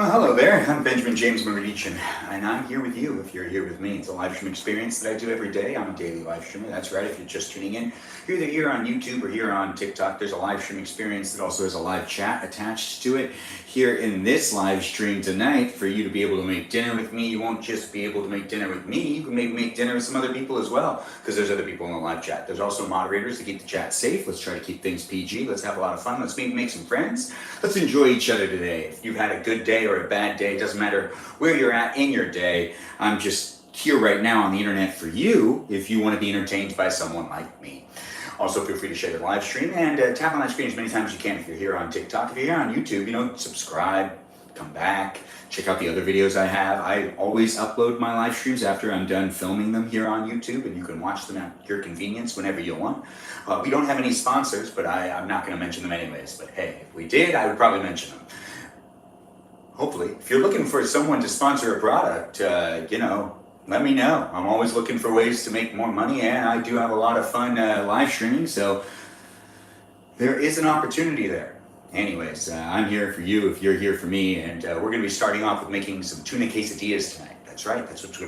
Well, hello there. I'm Benjamin James Magrdichian, and I'm here with you if you're here with me. It's a live stream experience that I do every day. I'm a daily live streamer. That's right. If you're just tuning in, you're either here on YouTube or here on TikTok. There's a live stream experience that also has a live chat attached to it. Here in this live stream tonight, for you to be able to make dinner with me, you won't just be able to make dinner with me. You can maybe make dinner with some other people as well, because there's other people in the live chat. There's also moderators to keep the chat safe. Let's try to keep things PG. Let's have a lot of fun. Let's maybe make some friends. Let's enjoy each other today. If you've had a good day or a bad day, it doesn't matter where you're at in your day. I'm just here right now on the internet for you if you want to be entertained by someone like me. Also, feel free to share the live stream and tap on that screen as many times as you can. If you're here on TikTok, if you're here on YouTube, subscribe, come back, check out the other videos I have. I always upload my live streams after I'm done filming them here on YouTube, and you can watch them at your convenience whenever you want. We don't have any sponsors, but I'm not going to mention them anyways. But hey, if we did, I would probably mention them. Hopefully, if you're looking for someone to sponsor a product, let me know. I'm always looking for ways to make more money, and I do have a lot of fun live streaming, so there is an opportunity there. Anyways, I'm here for you if you're here for me, and we're going to be starting off with making some tuna quesadillas tonight. That's right. That's what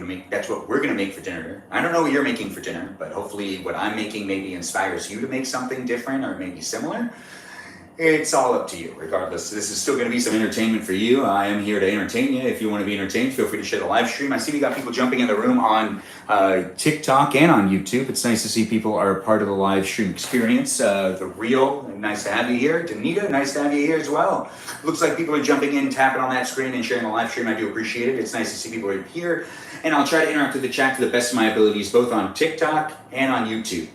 we're going to make for dinner. I don't know what you're making for dinner, but hopefully what I'm making maybe inspires you to make something different or maybe similar. It's all up to you, regardless. This is still going to be some entertainment for you. I am here to entertain you. If you want to be entertained, feel free to share the live stream. I see we got people jumping in the room on TikTok and on YouTube. It's nice to see people are part of the live stream experience. The Real, nice to have you here. Danita, nice to have you here as well. Looks like people are jumping in, tapping on that screen and sharing the live stream. I do appreciate it. It's nice to see people are here. And I'll try to interact with the chat to the best of my abilities, both on TikTok and on YouTube.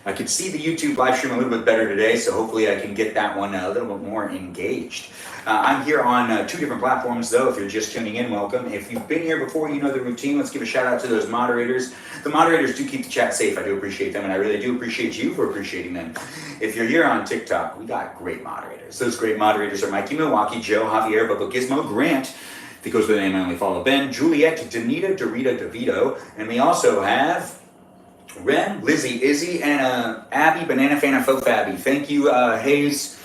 I could see the YouTube live stream a little bit better today, so hopefully I can get that one a little bit more engaged. I'm here on two different platforms, though. If you're just tuning in, welcome. If you've been here before, you know the routine. Let's give a shout out to those moderators. The moderators do keep the chat safe. I do appreciate them, and I really do appreciate you for appreciating them. If you're here on TikTok, we got great moderators. Those great moderators are Mikey Milwaukee, Joe, Javier, Bubba Gizmo, Grant. If it goes by the name I only follow, Ben, Juliet, Danita, Dorita, DeVito, and we also have Ren, Lizzie, Izzy, and Abby, Banana Fan, and Faux Fabby. Thank you, Hayes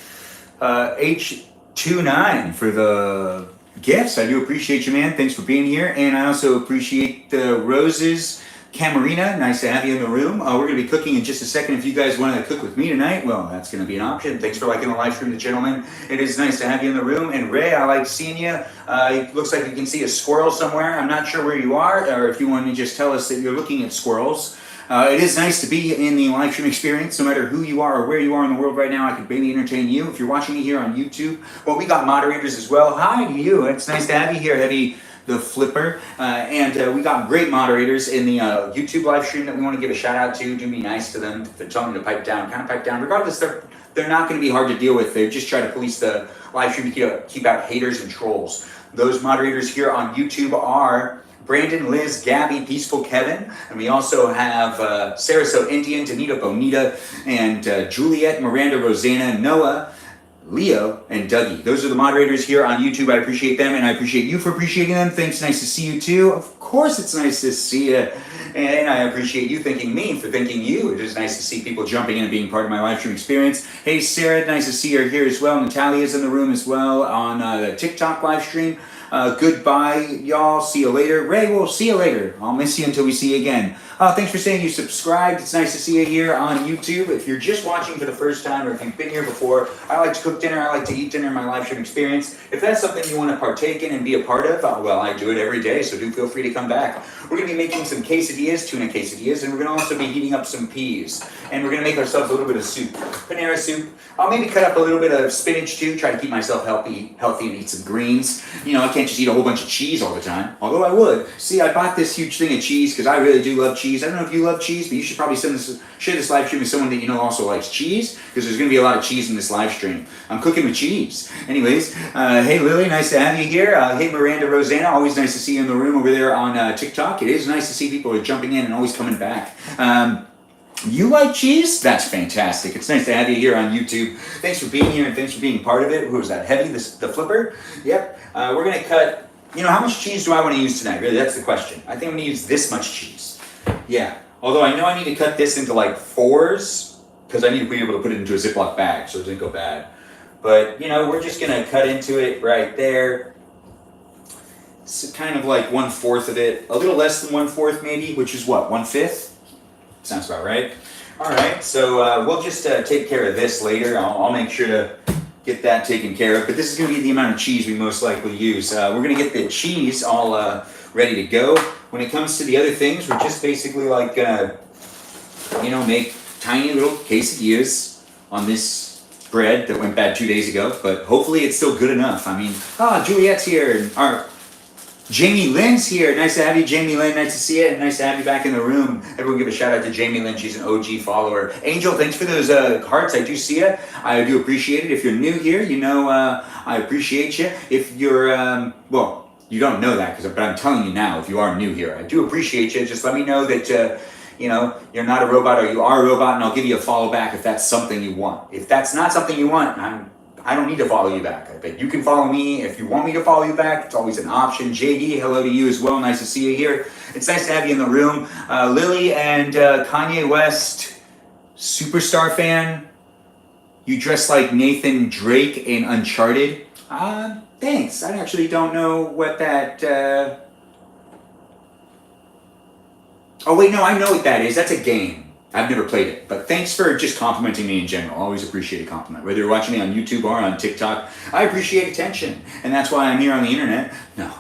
H29 for the gifts. I do appreciate you, man. Thanks for being here. And I also appreciate the Roses, Camarina. Nice to have you in the room. We're going to be cooking in just a second. If you guys want to cook with me tonight, well, that's going to be an option. Thanks for liking the live stream, gentlemen. It is nice to have you in the room. And Ray, I like seeing you. It looks like you can see a squirrel somewhere. I'm not sure where you are, or if you want to just tell us that you're looking at squirrels. It is nice to be in the live stream experience, no matter who you are or where you are in the world right now. I can maybe entertain you. If you're watching me here on YouTube, well, we got moderators as well. Hi to you. It's nice to have you here, Heavy the Flipper. And we got great moderators in the YouTube live stream that we want to give a shout out to. Do be nice to them. If they're telling you to pipe down, kind of pipe down. Regardless, they're not going to be hard to deal with. They just try to police the live stream to keep out haters and trolls. Those moderators here on YouTube are Brandon, Liz, Gabby, Peaceful Kevin, and we also have Sarasota Indian, Danita Bonita, and Juliet, Miranda, Rosanna, Noah, Leo, and Dougie. Those are the moderators here on YouTube. I appreciate them, and I appreciate you for appreciating them. Thanks, nice to see you too. Of course it's nice to see you, and I appreciate you thanking me for thanking you. It is nice to see people jumping in and being part of my live stream experience. Hey Sarah, nice to see her here as well. Natalia's in the room as well on the TikTok live stream. Goodbye, y'all. See you later. Ray, we'll see you later. I'll miss you until we see you again. Thanks for saying you subscribed. It's nice to see you here on YouTube. If you're just watching for the first time, or if you've been here before, I like to cook dinner. I like to eat dinner in my live stream experience. If that's something you want to partake in and be a part of, well, I do it every day, so do feel free to come back. We're going to be making some quesadillas, tuna quesadillas, and we're going to also be heating up some peas. And we're going to make ourselves a little bit of soup, Panera soup. I'll maybe cut up a little bit of spinach too, try to keep myself healthy and eat some greens. I can't just eat a whole bunch of cheese all the time, although I would. See, I bought this huge thing of cheese because I really do love cheese. I don't know if you love cheese, but you should probably share this live stream with someone that you know also likes cheese, because there's going to be a lot of cheese in this live stream. I'm cooking with cheese. Anyways, hey Lily, nice to have you here. Hey Miranda, Rosanna, always nice to see you in the room over there on TikTok. It is nice to see people are jumping in and always coming back. You like cheese? That's fantastic. It's nice to have you here on YouTube. Thanks for being here and thanks for being part of it. Who was that? Heavy, the Flipper? Yep. We're going to cut, how much cheese do I want to use tonight? Really, that's the question. I think I'm going to use this much cheese. Yeah. Although I know I need to cut this into like 4s, because I need to be able to put it into a Ziploc bag so it doesn't go bad. But, we're just going to cut into it right there. It's kind of like 1/4 of it, a little less than 1/4 maybe, which is what, 1/5? Sounds about right. All right, so we'll just take care of this later. I'll make sure to get that taken care of. But this is going to be the amount of cheese we most likely use. We're going to get the cheese all ready to go. When it comes to the other things, we're just basically like gonna, make tiny little quesadillas on this bread that went bad 2 days ago. But hopefully it's still good enough. I mean, Juliet's here. Jamie Lynn's here. Nice to have you, Jamie Lynn. Nice to see you. Nice to have you back in the room. Everyone give a shout out to Jamie Lynn. She's an OG follower. Angel, thanks for those hearts. I do see you. I do appreciate it. If you're new here, I appreciate you. If you're, you don't know that, but I'm telling you now, if you are new here, I do appreciate you. Just let me know that, you're not a robot or you are a robot, and I'll give you a follow back if that's something you want. If that's not something you want, I don't need to follow you back. But you can follow me if you want me to follow you back. It's always an option. JD, hello to you as well. Nice to see you here. It's nice to have you in the room. Lily and Kanye West, superstar fan. You dress like Nathan Drake in Uncharted. Thanks. I actually don't know what that... Oh wait, no, I know what that is. That's a game. I've never played it, but thanks for just complimenting me in general. I always appreciate a compliment. Whether you're watching me on YouTube or on TikTok, I appreciate attention. And that's why I'm here on the internet. No,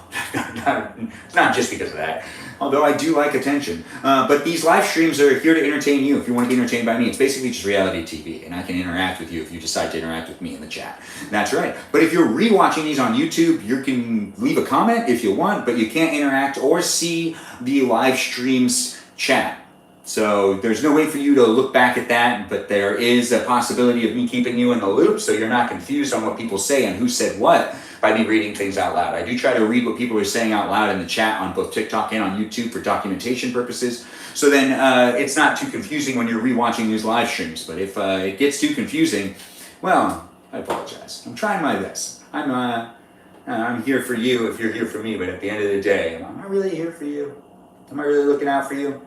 not just because of that. Although I do like attention. But these live streams are here to entertain you. If you want to be entertained by me, it's basically just reality TV. And I can interact with you if you decide to interact with me in the chat. That's right. But if you're rewatching these on YouTube, you can leave a comment if you want, but you can't interact or see the live streams chat. So there's no way for you to look back at that, but there is a possibility of me keeping you in the loop so you're not confused on what people say and who said what by me reading things out loud. I do try to read what people are saying out loud in the chat on both TikTok and on YouTube for documentation purposes. So then it's not too confusing when you're rewatching these live streams. But if it gets too confusing, well, I apologize. I'm trying my best. I'm here for you if you're here for me, but at the end of the day, am I really here for you? Am I really looking out for you?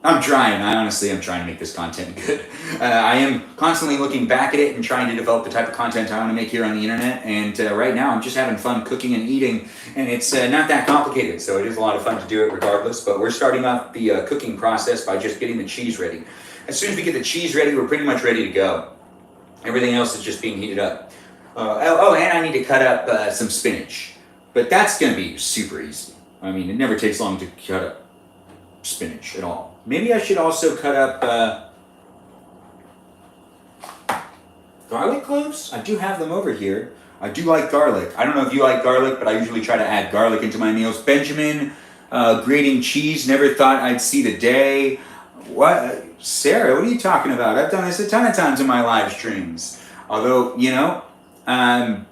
I'm trying. I'm trying to make this content good. I am constantly looking back at it and trying to develop the type of content I want to make here on the internet. And right now, I'm just having fun cooking and eating. And it's not that complicated, so it is a lot of fun to do it regardless. But we're starting off the cooking process by just getting the cheese ready. As soon as we get the cheese ready, we're pretty much ready to go. Everything else is just being heated up. And I need to cut up some spinach. But that's going to be super easy. I mean, it never takes long to cut up spinach at all. Maybe I should also cut up garlic cloves. I do have them over here. I do like garlic. I don't know if you like garlic, but I usually try to add garlic into my meals. Benjamin, grating cheese, never thought I'd see the day. What? Sarah, what are you talking about? I've done this a ton of times in my live streams. Although, I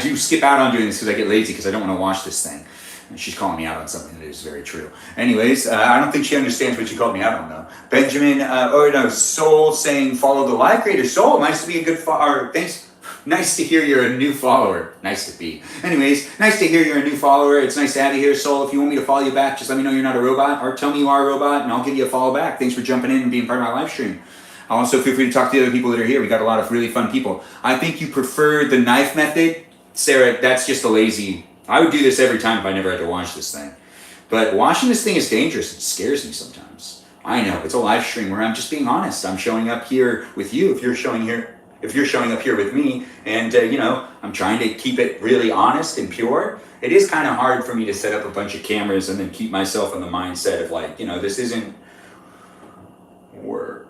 do skip out on doing this because I get lazy because I don't want to watch this thing. And she's calling me out on something that is very true. Anyways, I don't think she understands what she called me out on, though. Benjamin, Soul saying, follow the live creator. Soul, nice to be a good follower. Thanks. Nice to hear you're a new follower. Nice to be. Anyways, nice to hear you're a new follower. It's nice to have you here, Soul. If you want me to follow you back, just let me know you're not a robot, or tell me you are a robot, and I'll give you a follow back. Thanks for jumping in and being part of my live stream. Also, feel free to talk to the other people that are here. We got a lot of really fun people. I think you prefer the knife method. Sarah, that's just a lazy... I would do this every time if I never had to wash this thing. But washing this thing is dangerous. It scares me sometimes. I know, it's a live stream where I'm just being honest. I'm showing up here with you if you're showing up here with me, and I'm trying to keep it really honest and pure. It is kind of hard for me to set up a bunch of cameras and then keep myself in the mindset of this isn't work.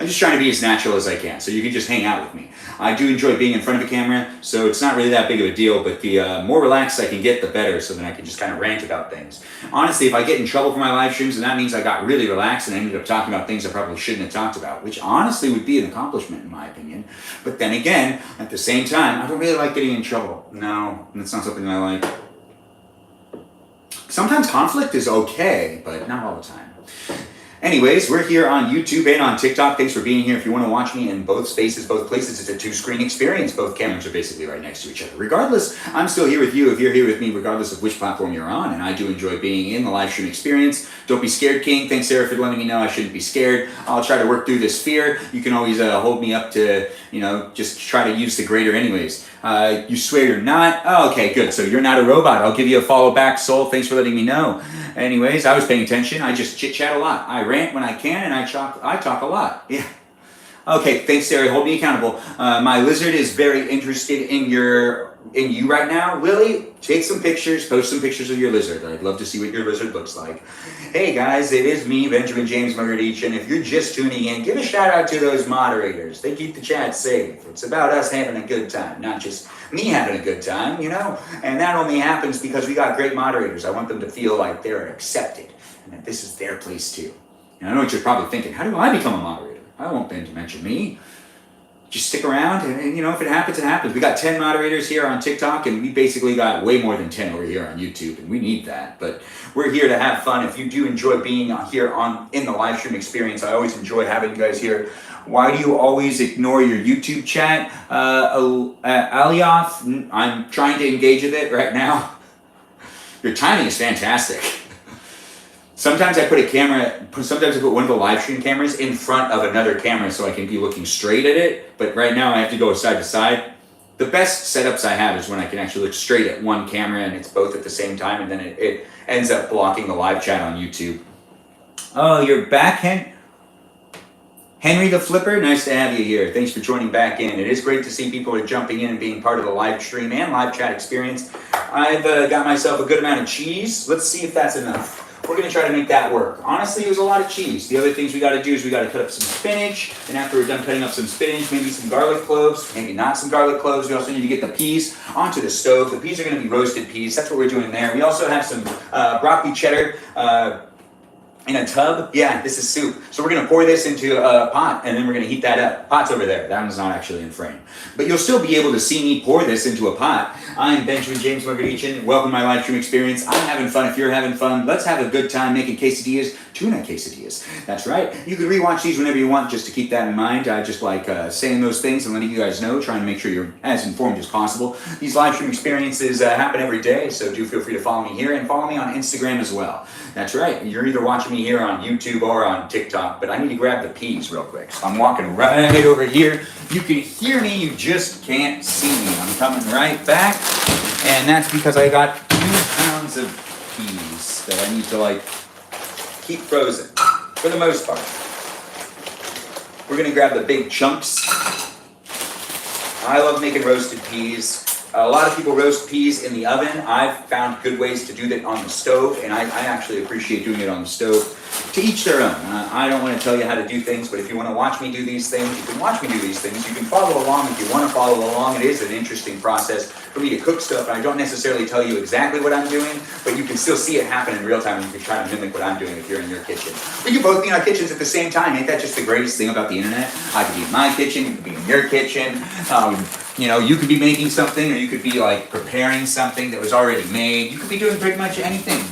I'm just trying to be as natural as I can, so you can just hang out with me. I do enjoy being in front of a camera, so it's not really that big of a deal, but the more relaxed I can get, the better, so then I can just kind of rant about things. Honestly, if I get in trouble for my live streams, then that means I got really relaxed and I ended up talking about things I probably shouldn't have talked about, which honestly would be an accomplishment in my opinion. But then again, at the same time, I don't really like getting in trouble. No, that's not something I like. Sometimes conflict is okay, but not all the time. Anyways, we're here on YouTube and on TikTok. Thanks for being here. If you want to watch me in both spaces, both places, it's a two-screen experience. Both cameras are basically right next to each other. Regardless, I'm still here with you if you're here with me, regardless of which platform you're on, and I do enjoy being in the live stream experience. Don't be scared, King. Thanks, Sarah, for letting me know I shouldn't be scared. I'll try to work through this fear. You can always hold me up to You know, just try to use the grater anyways. You swear you're not? Oh, okay, good. So you're not a robot. I'll give you a follow back, Soul. Thanks for letting me know. Anyways, I was paying attention. I just chit chat a lot. I rant when I can, and I talk a lot. Yeah. Okay, thanks, Sarah. Hold me accountable. My lizard is very interested in you right now. Lily, take some pictures, post some pictures of your lizard. I'd love to see what your lizard looks like. Hey guys, it is me, Benjamin James Magrdichian. If you're just tuning in, give a shout out to those moderators. They keep the chat safe. It's about us having a good time, not just me having a good time, you know? And that only happens because we got great moderators. I want them to feel like they're accepted and that this is their place too. And I know what you're probably thinking. How do I become a moderator? I won't mention me. Just stick around, and you know, if it happens, it happens. We got 10 moderators here on TikTok, and we basically got way more than 10 over here on YouTube, and we need that. But we're here to have fun. If you do enjoy being here in the live stream experience, I always enjoy having you guys here. Why do you always ignore your YouTube chat? Alioth, I'm trying to engage with it right now. Your timing is fantastic. Sometimes I put one of the live stream cameras in front of another camera so I can be looking straight at it. But right now I have to go side to side. The best setups I have is when I can actually look straight at one camera and it's both at the same time, and then it ends up blocking the live chat on YouTube. Oh, you're back, Henry the Flipper, nice to have you here. Thanks for joining back in. It is great to see people are jumping in and being part of the live stream and live chat experience. I've got myself a good amount of cheese. Let's see if that's enough. We're going to try to make that work. Honestly, it was a lot of cheese. The other things we got to do is we got to cut up some spinach. And after we're done cutting up some spinach, maybe some garlic cloves, maybe not some garlic cloves. We also need to get the peas onto the stove. The peas are going to be roasted peas. That's what we're doing there. We also have some broccoli cheddar in a tub. Yeah, this is soup. So we're going to pour this into a pot, and then we're going to heat that up. Pot's over there. That one's not actually in frame. But you'll still be able to see me pour this into a pot. I'm Benjamin James Magrdichian. Welcome to my live stream experience. I'm having fun if you're having fun. Let's have a good time making quesadillas, tuna quesadillas. That's right. You can rewatch these whenever you want, just to keep that in mind. I just like saying those things and letting you guys know, trying to make sure you're as informed as possible. These live stream experiences happen every day, so do feel free to follow me here and follow me on Instagram as well. That's right. You're either watching me here on YouTube or on TikTok, but I need to grab the peas real quick. So I'm walking right over here. You can hear me, you just can't see me. I'm coming right back, and that's because I got 2 pounds of peas that I need to keep frozen for the most part. We're gonna grab the big chunks. I love making roasted peas. A lot of people roast peas in the oven. I've found good ways to do that on the stove, and I actually appreciate doing it on the stove. To each their own. I don't want to tell you how to do things, but if you want to watch me do these things, you can watch me do these things. You can follow along if you want to follow along. It is an interesting process for me to cook stuff, and I don't necessarily tell you exactly what I'm doing, but you can still see it happen in real time, and you can try to mimic what I'm doing if you're in your kitchen. We can both be in our kitchens at the same time. Ain't that just the greatest thing about the internet? I could be in my kitchen, you could be in your kitchen. You could be making something, or you could be preparing something that was already made. You could be doing pretty much anything.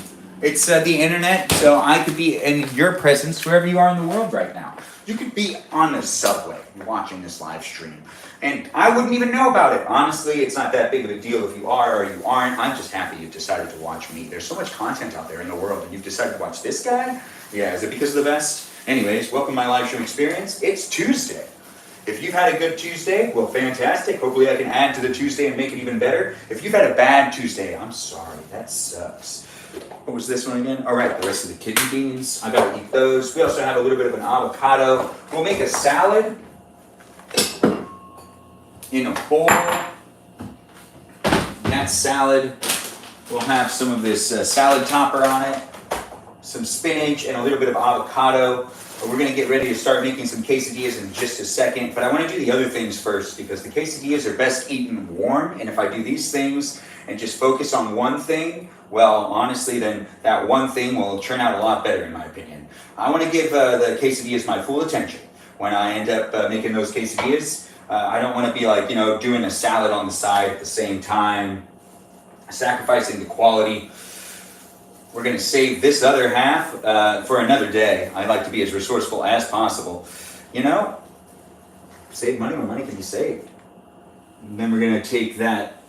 It's the internet, so I could be in your presence wherever you are in the world right now. You could be on the subway watching this live stream, and I wouldn't even know about it. Honestly, it's not that big of a deal if you are or you aren't. I'm just happy you've decided to watch me. There's so much content out there in the world, and you've decided to watch this guy? Yeah, is it because of the best? Anyways, welcome to my live stream experience. It's Tuesday. If you've had a good Tuesday, well, fantastic. Hopefully I can add to the Tuesday and make it even better. If you've had a bad Tuesday, I'm sorry, that sucks. What was this one again? All right, the rest of the kidney beans. I gotta eat those. We also have a little bit of an avocado. We'll make a salad in a bowl. That salad, we'll have some of this salad topper on it, some spinach, and a little bit of avocado. We're going to get ready to start making some quesadillas in just a second, but I want to do the other things first because the quesadillas are best eaten warm, and if I do these things and just focus on one thing, well, honestly, then that one thing will turn out a lot better in my opinion. I want to give the quesadillas my full attention when I end up making those quesadillas. I don't want to be doing a salad on the side at the same time, sacrificing the quality. We're going to save this other half for another day. I like to be as resourceful as possible. Save money when money can be saved. And then we're going to take that.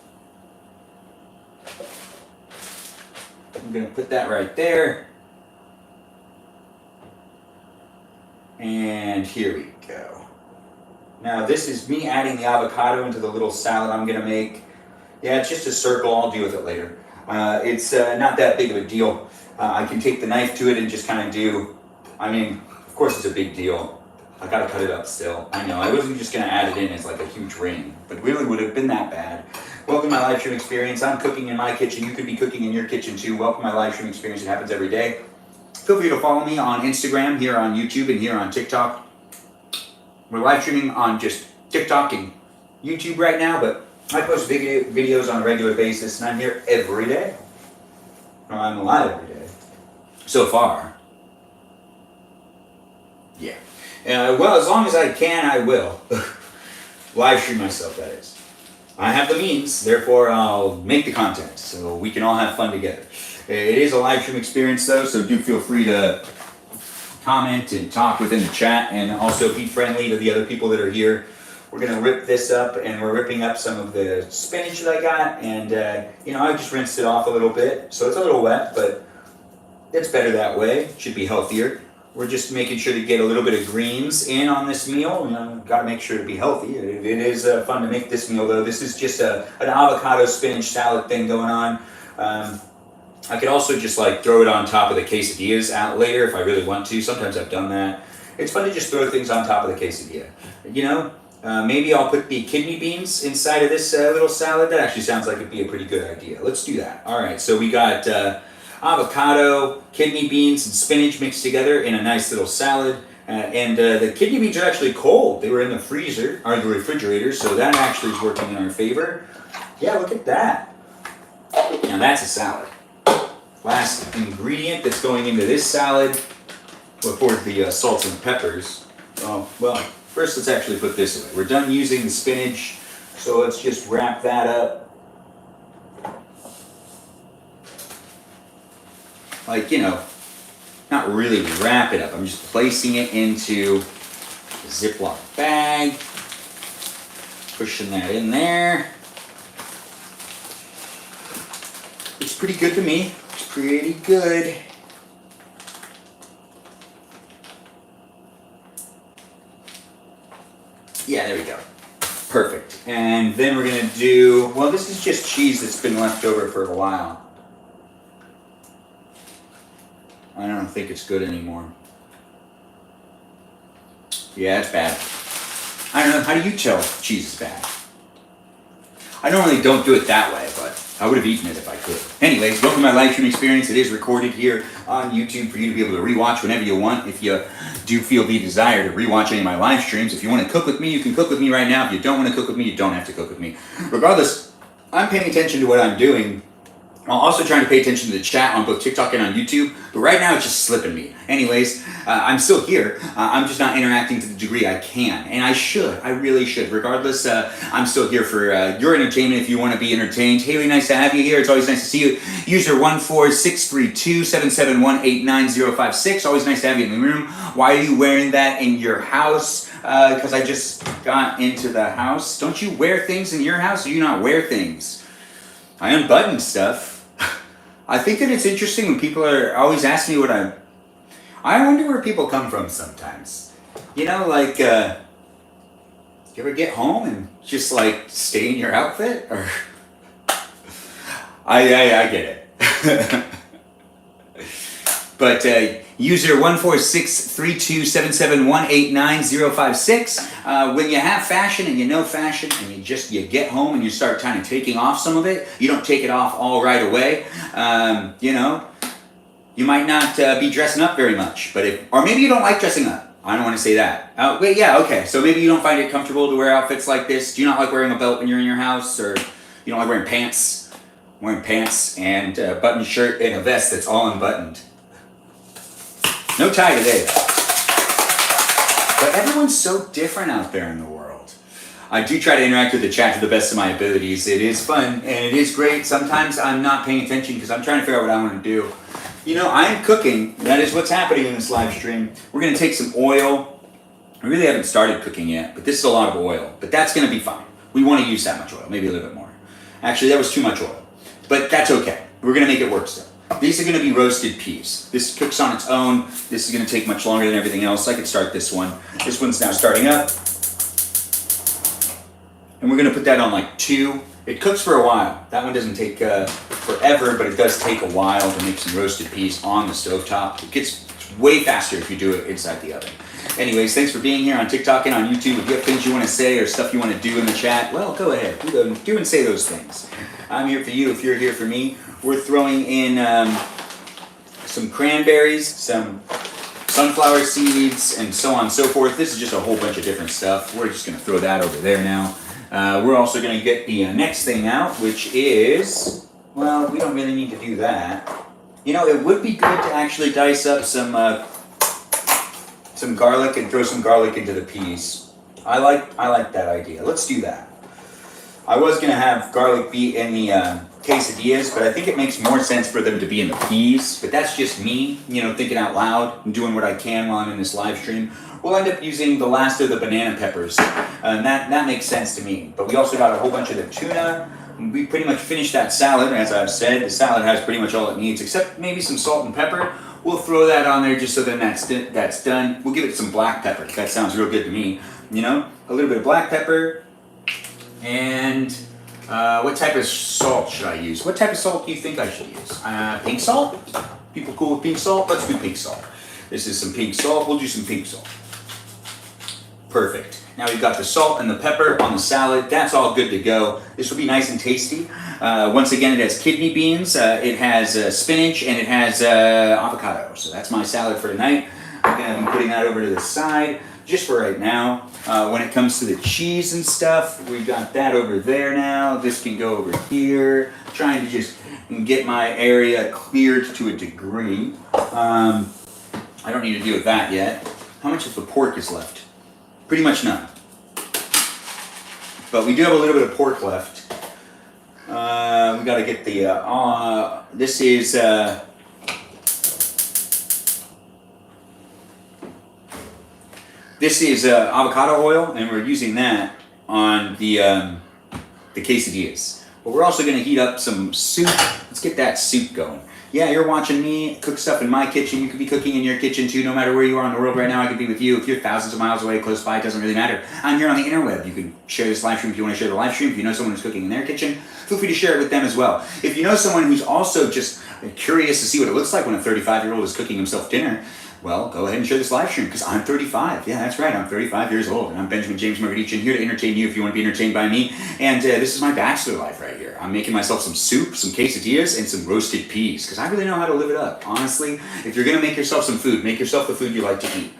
I'm going to put that right there. And here we go. Now this is me adding the avocado into the little salad I'm gonna make. Yeah, it's just a circle, I'll deal with it later. It's not that big of a deal. I can take the knife to it and just kind of do, I mean, of course it's a big deal. I gotta cut it up still. I know, I wasn't just gonna add it in as like a huge ring, but really would have been that bad. Welcome to my live stream experience. I'm cooking in my kitchen. You could be cooking in your kitchen too. Welcome to my live stream experience. It happens every day. Feel free to follow me on Instagram, here on YouTube, and here on TikTok. We're live streaming on just TikTok and YouTube right now, but I post videos on a regular basis, and I'm here every day. Or I'm live every day. So far. Yeah. Well, as long as I can, I will. Live stream myself, that is. I have the means, therefore I'll make the content, so we can all have fun together. It is a live stream experience though, so do feel free to comment and talk within the chat, and also be friendly to the other people that are here. We're gonna rip this up, and we're ripping up some of the spinach that I got, and you know, I just rinsed it off a little bit, so it's a little wet, but it's better that way. Should be healthier. We're just making sure to get a little bit of greens in on this meal. You know, got to make sure to be healthy. It is fun to make this meal though. This is just an avocado spinach salad thing going on. I could also just like throw it on top of the quesadillas out later if I really want to. Sometimes I've done that. It's fun to just throw things on top of the quesadilla. You know, maybe I'll put the kidney beans inside of this little salad. That actually sounds like it'd be a pretty good idea. Let's do that. All right, so we got avocado, kidney beans, and spinach mixed together in a nice little salad. And the kidney beans are actually cold. They were in the freezer, or the refrigerator, so that actually is working in our favor. Yeah, look at that. Now that's a salad. Last ingredient that's going into this salad, of course, the salts and peppers. Oh, well, first let's actually put this away. We're done using the spinach, so let's just wrap that up. Like, you know, not really wrap it up. I'm just placing it into a Ziploc bag, pushing that in there. It's pretty good to me. It's pretty good. Yeah, there we go. Perfect. And then we're gonna do, well, this is just cheese that's been left over for a while. I don't think it's good anymore. Yeah, it's bad. I don't know, how do you tell if cheese is bad? I normally don't do it that way, but I would have eaten it if I could. Anyways, welcome to my live stream experience. It is recorded here on YouTube for you to be able to rewatch whenever you want. If you do feel the desire to rewatch any of my live streams, if you want to cook with me, you can cook with me right now. If you don't want to cook with me, you don't have to cook with me. Regardless, I'm paying attention to what I'm doing. I'm also trying to pay attention to the chat on both TikTok and on YouTube, but right now it's just slipping me. Anyways, I'm still here. I'm just not interacting to the degree I can, and I should. I really should. Regardless, I'm still here for your entertainment if you want to be entertained. Haley, nice to have you here. It's always nice to see you. User 1463277189056. Always nice to have you in the room. Why are you wearing that in your house? Because I just got into the house. Don't you wear things in your house, or do you not wear things? I unbutton stuff. I think that it's interesting when people are always asking me what I wonder where people come from sometimes. You know, like, you ever get home and just like stay in your outfit? Or I get it. But user 1463277189056. When you have fashion and you know fashion and you get home and you start kind of taking off some of it, you don't take it off all right away. You know, you might not be dressing up very much, but or maybe you don't like dressing up. I don't want to say that. Wait, yeah, okay. So maybe you don't find it comfortable to wear outfits like this. Do you not like wearing a belt when you're in your house, or you don't like wearing pants? Wearing pants and a button shirt and a vest that's all unbuttoned. No tie today, though. But everyone's so different out there in the world. I do try to interact with the chat to the best of my abilities. It is fun, and it is great. Sometimes I'm not paying attention because I'm trying to figure out what I want to do. You know, I'm cooking. That is what's happening in this live stream. We're going to take some oil. I really haven't started cooking yet, but this is a lot of oil. But that's going to be fine. We want to use that much oil, maybe a little bit more. Actually, that was too much oil. But that's okay. We're going to make it work still. These are going to be roasted peas. This cooks on its own. This is going to take much longer than everything else. I could start this one. This one's now starting up. And we're gonna put that on like 2. It cooks for a while. That one doesn't take forever, but it does take a while to make some roasted peas on the stovetop. It gets way faster if you do it inside the oven. Anyways, thanks for being here on TikTok and on YouTube. If you have things you want to say or stuff you want to do in the chat, well, go ahead. Do and say those things. I'm here for you if you're here for me. We're throwing in some cranberries, some sunflower seeds, and so on and so forth. This is just a whole bunch of different stuff. We're just going to throw that over there now. We're also going to get the next thing out, which is, well, we don't really need to do that. You know, it would be good to actually dice up some garlic and throw some garlic into the peas. I like that idea. Let's do that. I was going to have garlic be in the quesadillas, but I think it makes more sense for them to be in the peas. But that's just me, you know, thinking out loud and doing what I can while I'm in this live stream. We'll end up using the last of the banana peppers, and that makes sense to me. But we also got a whole bunch of the tuna. We pretty much finished that salad, as I've said. The salad has pretty much all it needs, except maybe some salt and pepper. We'll throw that on there just so then that's done. We'll give it some black pepper. That sounds real good to me. You know, a little bit of black pepper. And what type of salt should I use? What type of salt do you think I should use? Pink salt? People cool with pink salt? Let's do pink salt. This is some pink salt. We'll do some pink salt. Perfect. Now we've got the salt and the pepper on the salad. That's all good to go. This will be nice and tasty. Once again, it has kidney beans, it has spinach, and it has avocado. So that's my salad for tonight. I'm going to be putting that over to the side just for right now. When it comes to the cheese and stuff, we've got that over there now. This can go over here. I'm trying to just get my area cleared to a degree. I don't need to deal with that yet. How much of the pork is left? Pretty much none. But we do have a little bit of pork left. We got to get the, this is avocado oil, and we're using that on the quesadillas. But we're also going to heat up some soup. Let's get that soup going. Yeah, you're watching me cook stuff in my kitchen. You could be cooking in your kitchen too, no matter where you are in the world right now. I could be with you. If you're thousands of miles away, close by, it doesn't really matter. I'm here on the interweb. You can share this live stream if you want to share the live stream. If you know someone who's cooking in their kitchen, feel free to share it with them as well. If you know someone who's also just curious to see what it looks like when a 35-year-old is cooking himself dinner, well, go ahead and share this live stream, because I'm 35. Yeah, that's right. I'm 35 years old, and I'm Benjamin James Magrdichian, here to entertain you if you want to be entertained by me. And this is my bachelor life right here. I'm making myself some soup, some quesadillas, and some roasted peas, because I really know how to live it up. Honestly, if you're going to make yourself some food, make yourself the food you like to eat.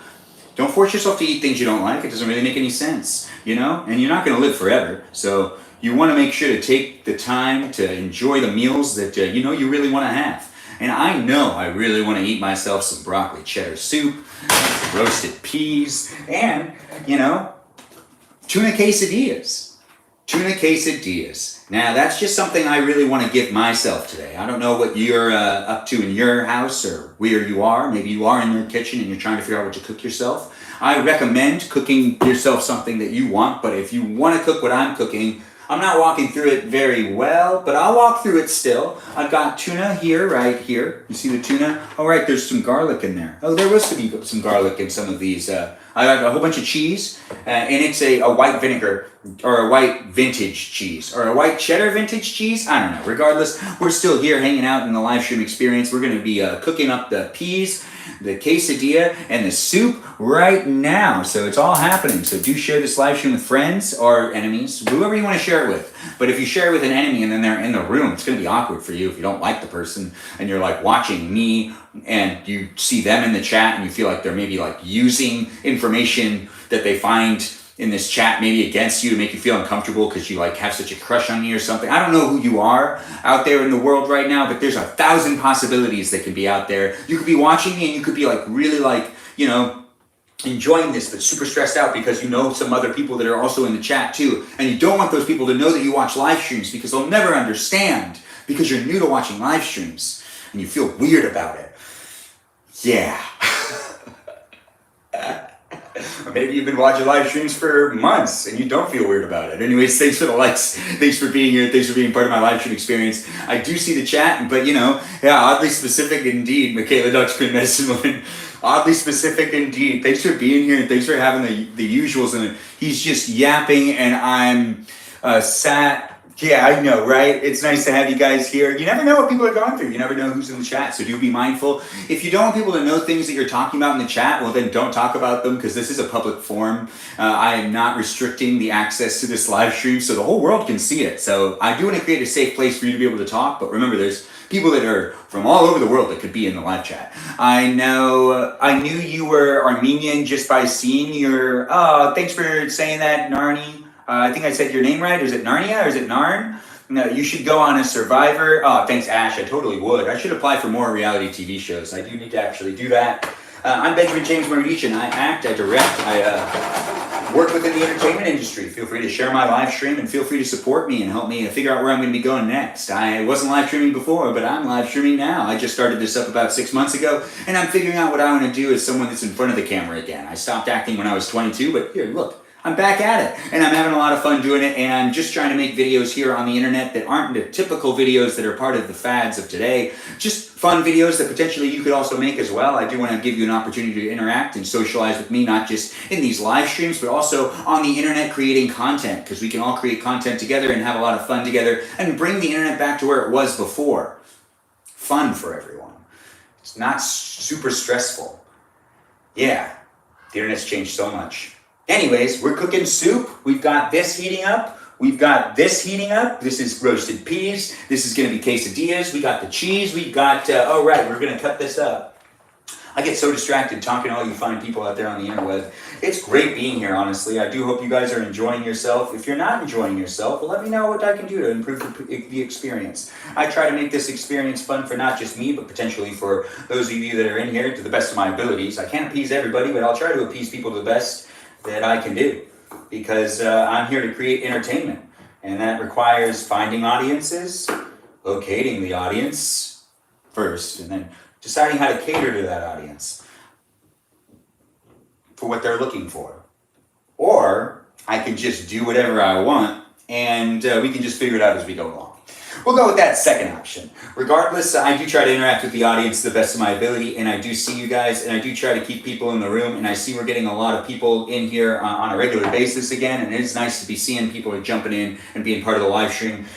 Don't force yourself to eat things you don't like. It doesn't really make any sense, you know? And you're not going to live forever, so you want to make sure to take the time to enjoy the meals that you know you really want to have. And I know I really want to eat myself some broccoli cheddar soup, some roasted peas, and, you know, tuna quesadillas. Tuna quesadillas. Now, that's just something I really want to give myself today. I don't know what you're up to in your house or where you are. Maybe you are in your kitchen and you're trying to figure out what to cook yourself. I recommend cooking yourself something that you want, but if you want to cook what I'm cooking, I'm not walking through it very well, but I'll walk through it still. I've got tuna here, right here. You see the tuna? Oh, right, there's some garlic in there. Oh, there was some garlic in some of these. I got a whole bunch of cheese, and it's a white vinegar, or a white vintage cheese, or a white cheddar vintage cheese. I don't know. Regardless, we're still here hanging out in the live stream experience. We're going to be cooking up the peas, the quesadilla, and the soup right now. So it's all happening. So do share this live stream with friends or enemies, whoever you want to share it with. But if you share it with an enemy and then they're in the room, it's going to be awkward for you if you don't like the person and you're like watching me and you see them in the chat and you feel like they're maybe like using information that they find in this chat maybe against you to make you feel uncomfortable because you like have such a crush on me or something. I don't know who you are out there in the world right now, but there's 1,000 possibilities that can be out there. You could be watching me and you could be like really like, you know, enjoying this but super stressed out because you know some other people that are also in the chat too, and you don't want those people to know that you watch live streams because they'll never understand because you're new to watching live streams and you feel weird about it. Yeah. Or maybe you've been watching live streams for months and you don't feel weird about it. Anyways, thanks for the likes. Thanks for being here. Thanks for being part of my live stream experience. I do see the chat, but you know, yeah, oddly specific indeed. Michaela Duck, Screen Medicine Woman. Oddly specific indeed. Thanks for being here and thanks for having the usuals. And he's just yapping and I'm Yeah, I know, right? It's nice to have you guys here. You never know what people are going through. You never know who's in the chat, so do be mindful. If you don't want people to know things that you're talking about in the chat, well, then don't talk about them because this is a public forum. I am not restricting the access to this live stream, so the whole world can see it. So I do want to create a safe place for you to be able to talk, but remember, there's people that are from all over the world that could be in the live chat. I knew you were Armenian just by seeing your. Oh, thanks for saying that, Narni. I think I said your name right. Is it Narnia or is it Narn? No, you should go on a Survivor. Oh, thanks, Ash. I totally would. I should apply for more reality TV shows. I do need to actually do that. I'm Benjamin Magrdichian. I act, I direct, I work within the entertainment industry. Feel free to share my live stream and feel free to support me and help me figure out where I'm going to be going next. I wasn't live streaming before, but I'm live streaming now. I just started this up about 6 months ago, and I'm figuring out what I want to do as someone that's in front of the camera again. I stopped acting when I was 22, but here, look. I'm back at it, and I'm having a lot of fun doing it, and I'm just trying to make videos here on the internet that aren't the typical videos that are part of the fads of today. Just fun videos that potentially you could also make as well. I do want to give you an opportunity to interact and socialize with me, not just in these live streams, but also on the internet creating content, because we can all create content together and have a lot of fun together and bring the internet back to where it was before. Fun for everyone. It's not super stressful. Yeah, the internet's changed so much. Anyways, we're cooking soup. We've got this heating up. We've got this heating up. This is roasted peas. This is going to be quesadillas. We got the cheese. We've got, oh right, we're going to cut this up. I get so distracted talking to all you fine people out there on the interweb. It's great being here, honestly. I do hope you guys are enjoying yourself. If you're not enjoying yourself, well, let me know what I can do to improve the experience. I try to make this experience fun for not just me, but potentially for those of you that are in here to the best of my abilities. I can't appease everybody, but I'll try to appease people to the best that I can do, because I'm here to create entertainment, and that requires finding audiences, locating the audience first, and then deciding how to cater to that audience for what they're looking for. Or I can just do whatever I want, and we can just figure it out as we go along. We'll go with that second option. Regardless, I do try to interact with the audience to the best of my ability, and I do see you guys, and I do try to keep people in the room, and I see we're getting a lot of people in here on a regular basis again, and it is nice to be seeing people are jumping in and being part of the live stream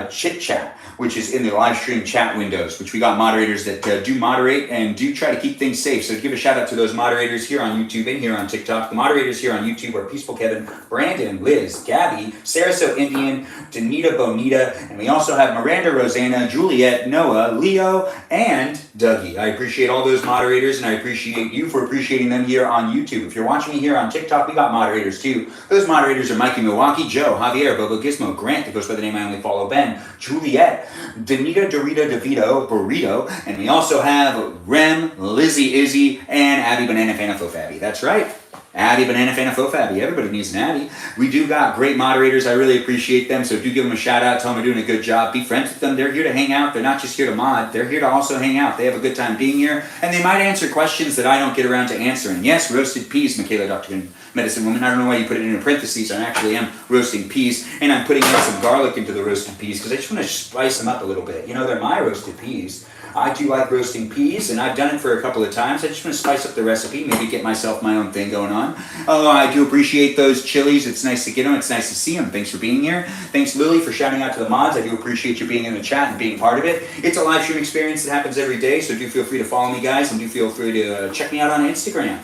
chit chat, which is in the live stream chat windows, which we got moderators that do moderate and do try to keep things safe. So give a shout out to those moderators here on YouTube and here on TikTok. The moderators here on YouTube are Peaceful Kevin, Brandon, Liz, Gabby, Sarasota Indian, Danita Bonita, and we also have Miranda, Rosanna, Juliet, Noah, Leo, and Dougie. I appreciate all those moderators, and I appreciate you for appreciating them here on YouTube. If you're watching me here on TikTok, we got moderators too. Those moderators are Mikey Milwaukee, Joe, Javier, Bobo Gizmo, Grant, that goes by the name I only follow, Ben, Juliet, Danita, Dorita, DeVito, Burrito, and we also have Rem, Lizzie, Izzy, and Abby Banana Fana Fofabby. That's right. Abby Banana Fana Fofabby. Everybody needs an Abby. We do got great moderators. I really appreciate them. So do give them a shout out. Tell them they're doing a good job. Be friends with them. They're here to hang out. They're not just here to mod. They're here to also hang out. They have a good time being here. And they might answer questions that I don't get around to answering. Yes, roasted peas, Michaela, Dr. Medicine Woman. I don't know why you put it in parentheses. I actually am roasting peas. And I'm putting in some garlic into the roasted peas because I just want to spice them up a little bit. You know, they're my roasted peas. I do like roasting peas, and I've done it for a couple of times. I just want to spice up the recipe, maybe get myself my own thing going on. Oh, I do appreciate those chilies. It's nice to get them. It's nice to see them. Thanks for being here. Thanks, Lily, for shouting out to the mods. I do appreciate you being in the chat and being part of it. It's a live stream experience that happens every day, so do feel free to follow me, guys, and do feel free to check me out on Instagram.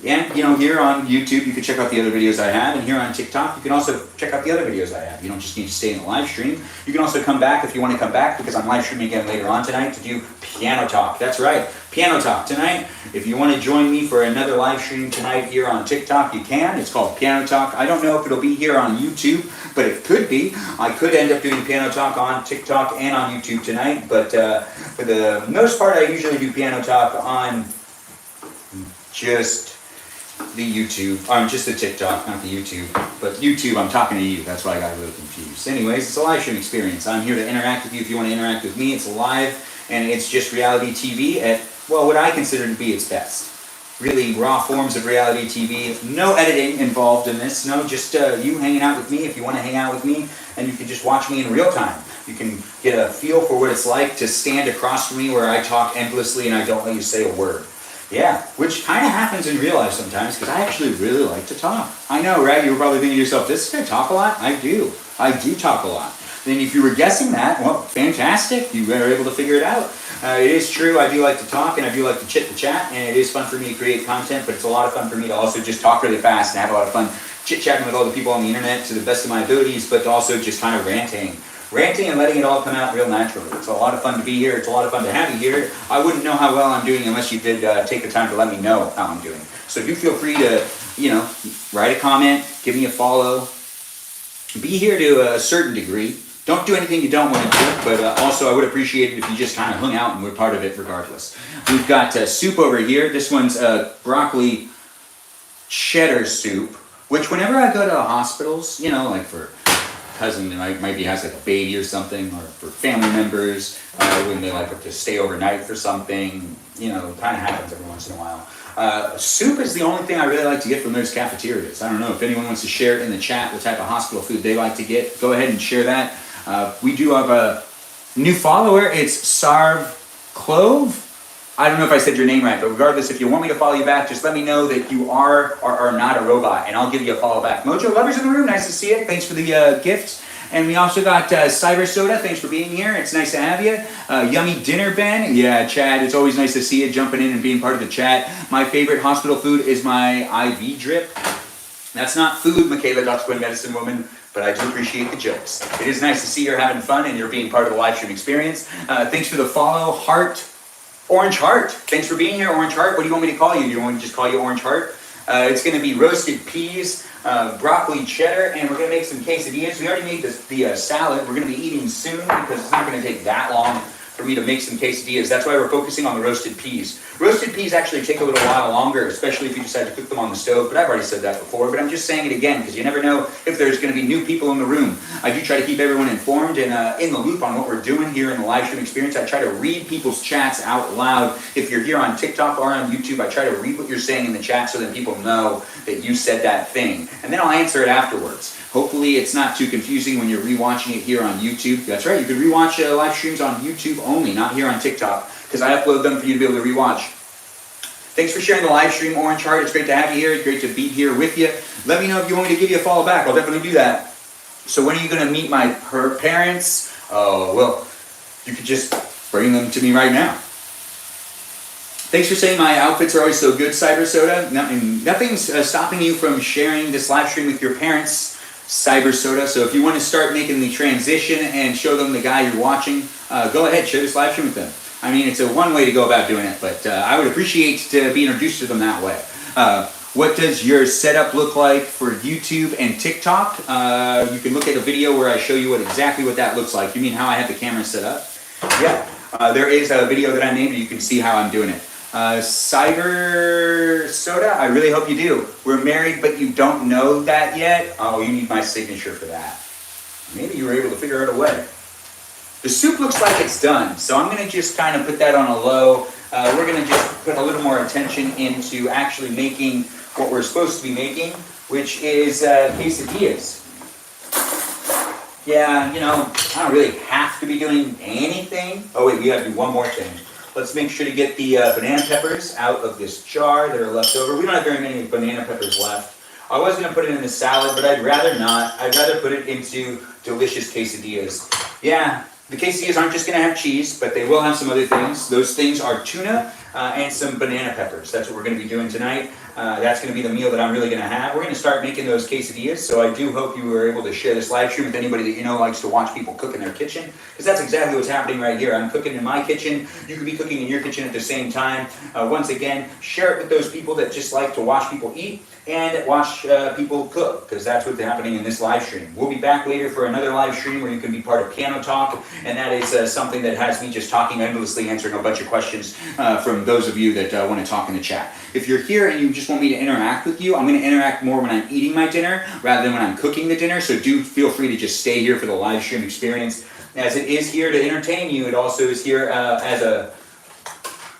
And, you know, here on YouTube, you can check out the other videos I have. And here on TikTok, you can also check out the other videos I have. You don't just need to stay in the live stream. You can also come back if you want to come back, because I'm live streaming again later on tonight to do piano talk. That's right, piano talk tonight. If you want to join me for another live stream tonight here on TikTok, you can. It's called Piano Talk. I don't know if it'll be here on YouTube, but it could be. I could end up doing piano talk on TikTok and on YouTube tonight. But for the most part, I usually do piano talk on just the YouTube, just the TikTok, not the YouTube, but YouTube, I'm talking to you, that's why I got a little confused. Anyways, it's a live stream experience. I'm here to interact with you if you want to interact with me. It's live, and it's just reality TV at, well, what I consider to be its best. Really raw forms of reality TV, no editing involved in this, no, just you hanging out with me if you want to hang out with me, and you can just watch me in real time. You can get a feel for what it's like to stand across from me where I talk endlessly and I don't let you say a word. Yeah, which kind of happens in real life sometimes because I actually really like to talk. I know, right? You were probably thinking to yourself, this guy talk a lot? I do. I do talk a lot. Then if you were guessing that, well, fantastic. You were able to figure it out. It is true. I do like to talk and I do like to chit the chat, and it is fun for me to create content, but it's a lot of fun for me to also just talk really fast and have a lot of fun chit-chatting with all the people on the internet to the best of my abilities, but also just kind of ranting and letting it all come out real naturally. It's a lot of fun to be here. It's a lot of fun to have you here. I wouldn't know how well I'm doing unless you did take the time to let me know how I'm doing. So do feel free to, write a comment, give me a follow. Be here to a certain degree. Don't do anything you don't want to do, but also I would appreciate it if you just kind of hung out and were part of it regardless. We've got soup over here. This one's broccoli cheddar soup, which whenever I go to hospitals, like for cousin that maybe has like a baby or something, or for family members when they like to stay overnight for something, kind of happens every once in a while. Soup is the only thing I really like to get from those cafeterias. I don't know if anyone wants to share it in the chat what type of hospital food they like to get. Go ahead and share that. We do have a new follower. It's Sarv Clove. I don't know if I said your name right, but regardless, if you want me to follow you back, just let me know that you are or are not a robot, and I'll give you a follow back. Mojo Lovers in the room, nice to see it. Thanks for the gifts. And we also got Cyber Soda, thanks for being here. It's nice to have you. Yummy Dinner Ben. Yeah, Chad, it's always nice to see you jumping in and being part of the chat. My favorite hospital food is my IV drip. That's not food, Michaela, Dr. Quinn, Medicine Woman, but I do appreciate the jokes. It is nice to see you're having fun and you're being part of the live stream experience. Thanks for the follow, Orange Heart. Thanks for being here, Orange Heart. What do you want me to call you? Do you want me to just call you Orange Heart? It's going to be roasted peas, broccoli cheddar, and we're going to make some quesadillas. We already made the salad. We're going to be eating soon because it's not going to take that long for me to make some quesadillas. That's why we're focusing on the roasted peas. Roasted peas actually take a little while longer, especially if you decide to cook them on the stove, but I've already said that before, but I'm just saying it again because you never know if there's going to be new people in the room. I do try to keep everyone informed and in the loop on what we're doing here in the live stream experience. I try to read people's chats out loud. If you're here on TikTok or on YouTube, I try to read what you're saying in the chat so that people know that you said that thing, and then I'll answer it afterwards. Hopefully it's not too confusing when you're rewatching it here on YouTube. That's right, you can rewatch live streams on YouTube only, not here on TikTok, because I upload them for you to be able to rewatch. Thanks for sharing the live stream, Orange Heart. It's great to have you here. It's great to be here with you. Let me know if you want me to give you a follow back. I'll definitely do that. So when are you going to meet my parents? Oh, well, you could just bring them to me right now. Thanks for saying my outfits are always so good, Cyber Soda. Nothing's stopping you from sharing this live stream with your parents, Cyber Soda. So if you want to start making the transition and show them the guy you're watching, go ahead, share this live stream with them. I mean, it's one way to go about doing it, but I would appreciate to be introduced to them that way. What does your setup look like for YouTube and TikTok? You can look at a video where I show you exactly what that looks like. You mean how I have the camera set up? Yeah, there is a video that I made, and you can see how I'm doing it. Cyber Soda, I really hope you do. We're married, but you don't know that yet? Oh, you need my signature for that. Maybe you were able to figure out a way. The soup looks like it's done, so I'm going to just kind of put that on a low. We're going to just put a little more attention into actually making what we're supposed to be making, which is quesadillas. Yeah, I don't really have to be doing anything. Oh wait, we got to do one more thing. Let's make sure to get the banana peppers out of this jar that are left over. We don't have very many banana peppers left. I was going to put it in the salad, but I'd rather not. I'd rather put it into delicious quesadillas. Yeah, the quesadillas aren't just going to have cheese, but they will have some other things. Those things are tuna and some banana peppers. That's what we're going to be doing tonight. That's going to be the meal that I'm really going to have. We're going to start making those quesadillas, so I do hope you were able to share this live stream with anybody that you know likes to watch people cook in their kitchen, because that's exactly what's happening right here. I'm cooking in my kitchen. You could be cooking in your kitchen at the same time. Once again, share it with those people that just like to watch people eat and watch people cook, because that's what's happening in this live stream. We'll be back later for another live stream where you can be part of Piano Talk, and that is something that has me just talking endlessly, answering a bunch of questions from those of you that want to talk in the chat. If you're here and you just want me to interact with you, I'm going to interact more when I'm eating my dinner rather than when I'm cooking the dinner, so do feel free to just stay here for the live stream experience. As it is here to entertain you, it also is here as a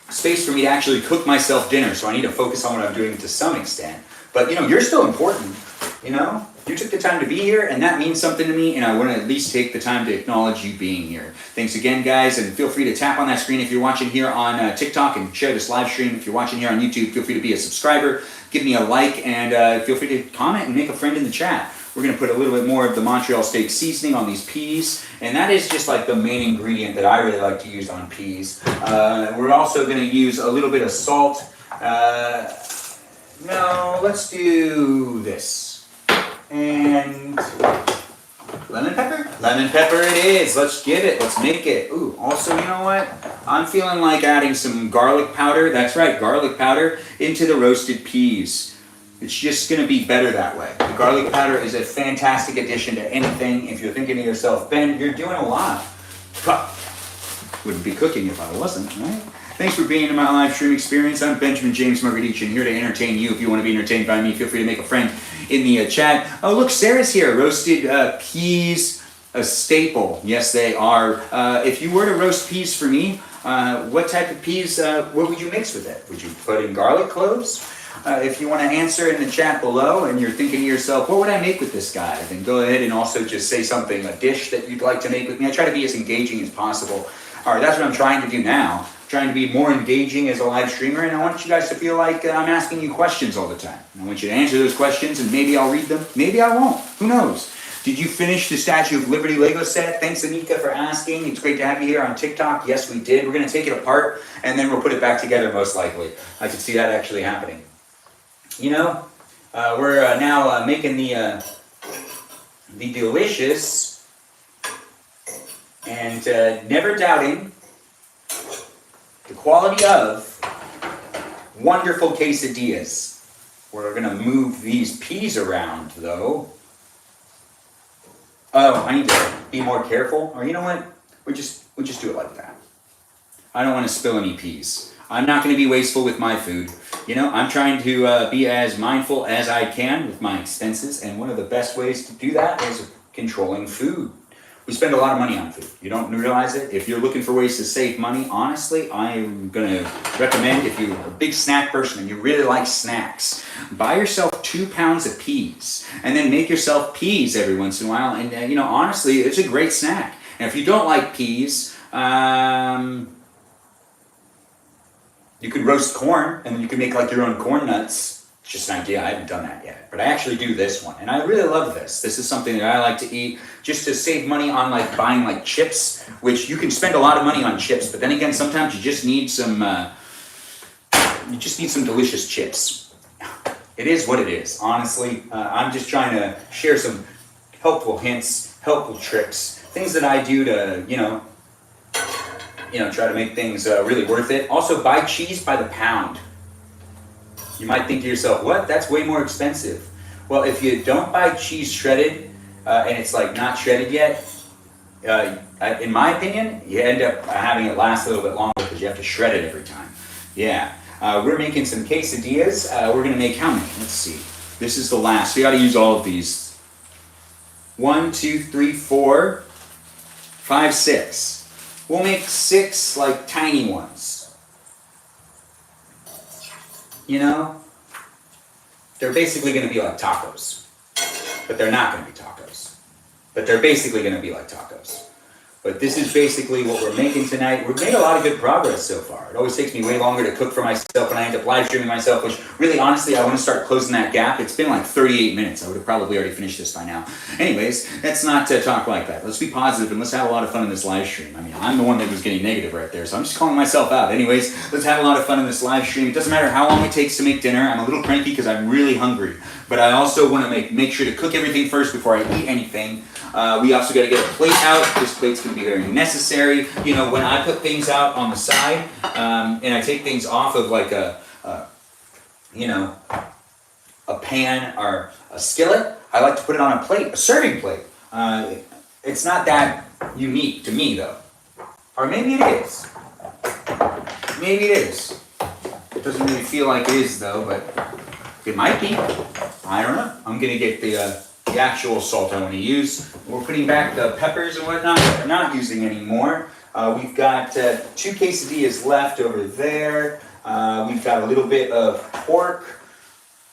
space for me to actually cook myself dinner, so I need to focus on what I'm doing to some extent. But, you're still important, You took the time to be here, and that means something to me, and I want to at least take the time to acknowledge you being here. Thanks again, guys, and feel free to tap on that screen if you're watching here on TikTok and share this live stream. If you're watching here on YouTube, feel free to be a subscriber, give me a like, and feel free to comment and make a friend in the chat. We're going to put a little bit more of the Montreal steak seasoning on these peas, and that is just like the main ingredient that I really like to use on peas. We're also going to use a little bit of salt. No, let's do this. And lemon pepper? Lemon pepper it is. Let's get it. Let's make it. Ooh, also, you know what? I'm feeling like adding some garlic powder. That's right, garlic powder into the roasted peas. It's just going to be better that way. The garlic powder is a fantastic addition to anything. If you're thinking to yourself, Ben, you're doing a lot. Wouldn't be cooking if I wasn't, right? Thanks for being in my live stream experience. I'm Benjamin James Magrdichian, here to entertain you. If you want to be entertained by me, feel free to make a friend in the chat. Oh, look, Sarah's here. Roasted peas, a staple. Yes, they are. If you were to roast peas for me, what type of peas, what would you mix with it? Would you put in garlic cloves? If you want to answer in the chat below and you're thinking to yourself, what would I make with this guy? Then go ahead and also just say something, a dish that you'd like to make with me. I try to be as engaging as possible. All right, that's what I'm trying to do now. Trying to be more engaging as a live streamer, and I want you guys to feel like I'm asking you questions all the time. I want you to answer those questions, and maybe I'll read them, maybe I won't. Who knows? Did you finish the Statue of Liberty Lego set? Thanks, Anika, for asking. It's great to have you here on TikTok. Yes, we did. We're going to take it apart, and then we'll put it back together, most likely. I could see that actually happening. You know, we're now making the delicious and never doubting the quality of wonderful quesadillas. We're going to move these peas around, though. Oh, I need to be more careful. Or you know what? We'll just do it like that. I don't want to spill any peas. I'm not going to be wasteful with my food. You know, I'm trying to be as mindful as I can with my expenses, and one of the best ways to do that is controlling food. We spend a lot of money on food. You don't realize it? If you're looking for ways to save money, honestly, I'm going to recommend, if you're a big snack person and you really like snacks, buy yourself 2 pounds of peas and then make yourself peas every once in a while. And, you know, honestly, it's a great snack. And if you don't like peas, you could roast corn and then you can make like your own corn nuts. It's just an idea. I haven't done that yet, but I actually do this one, and I really love this. This is something that I like to eat just to save money on like buying like chips, which you can spend a lot of money on chips, but then again, sometimes you just need some delicious chips. It is what it is. Honestly, I'm just trying to share some helpful hints, helpful tricks, things that I do to, try to make things really worth it. Also, buy cheese by the pound. You might think to yourself, what? That's way more expensive. Well, if you don't buy cheese shredded, and it's like not shredded yet, in my opinion, you end up having it last a little bit longer because you have to shred it every time. Yeah. We're making some quesadillas. We're going to make how many? Let's see. This is the last. So you got to use all of these. 1, 2, 3, 4, 5, 6. We'll make 6 like tiny ones. You know, they're basically going to be like tacos, but they're not going to be tacos, but they're basically going to be like tacos. But this is basically what we're making tonight. We've made a lot of good progress so far. It always takes me way longer to cook for myself when I end up live streaming myself, which really, honestly, I want to start closing that gap. It's been like 38 minutes. I would have probably already finished this by now. Anyways, let's not talk like that. Let's be positive and let's have a lot of fun in this live stream. I mean, I'm the one that was getting negative right there, so I'm just calling myself out. Anyways, let's have a lot of fun in this live stream. It doesn't matter how long it takes to make dinner. I'm a little cranky because I'm really hungry, but I also want to make sure to cook everything first before I eat anything. We also got to get a plate out. This plate's going to be very necessary. You know, when I put things out on the side, and I take things off of like a pan or a skillet, I like to put it on a plate, a serving plate. It's not that unique to me though. Or maybe it is. Maybe it is. It doesn't really feel like it is though, but it might be. I don't know. I'm going to get the actual salt I want to use. We're putting back the peppers and whatnot that we're not using anymore. We've got 2 quesadillas left over there. We've got a little bit of pork.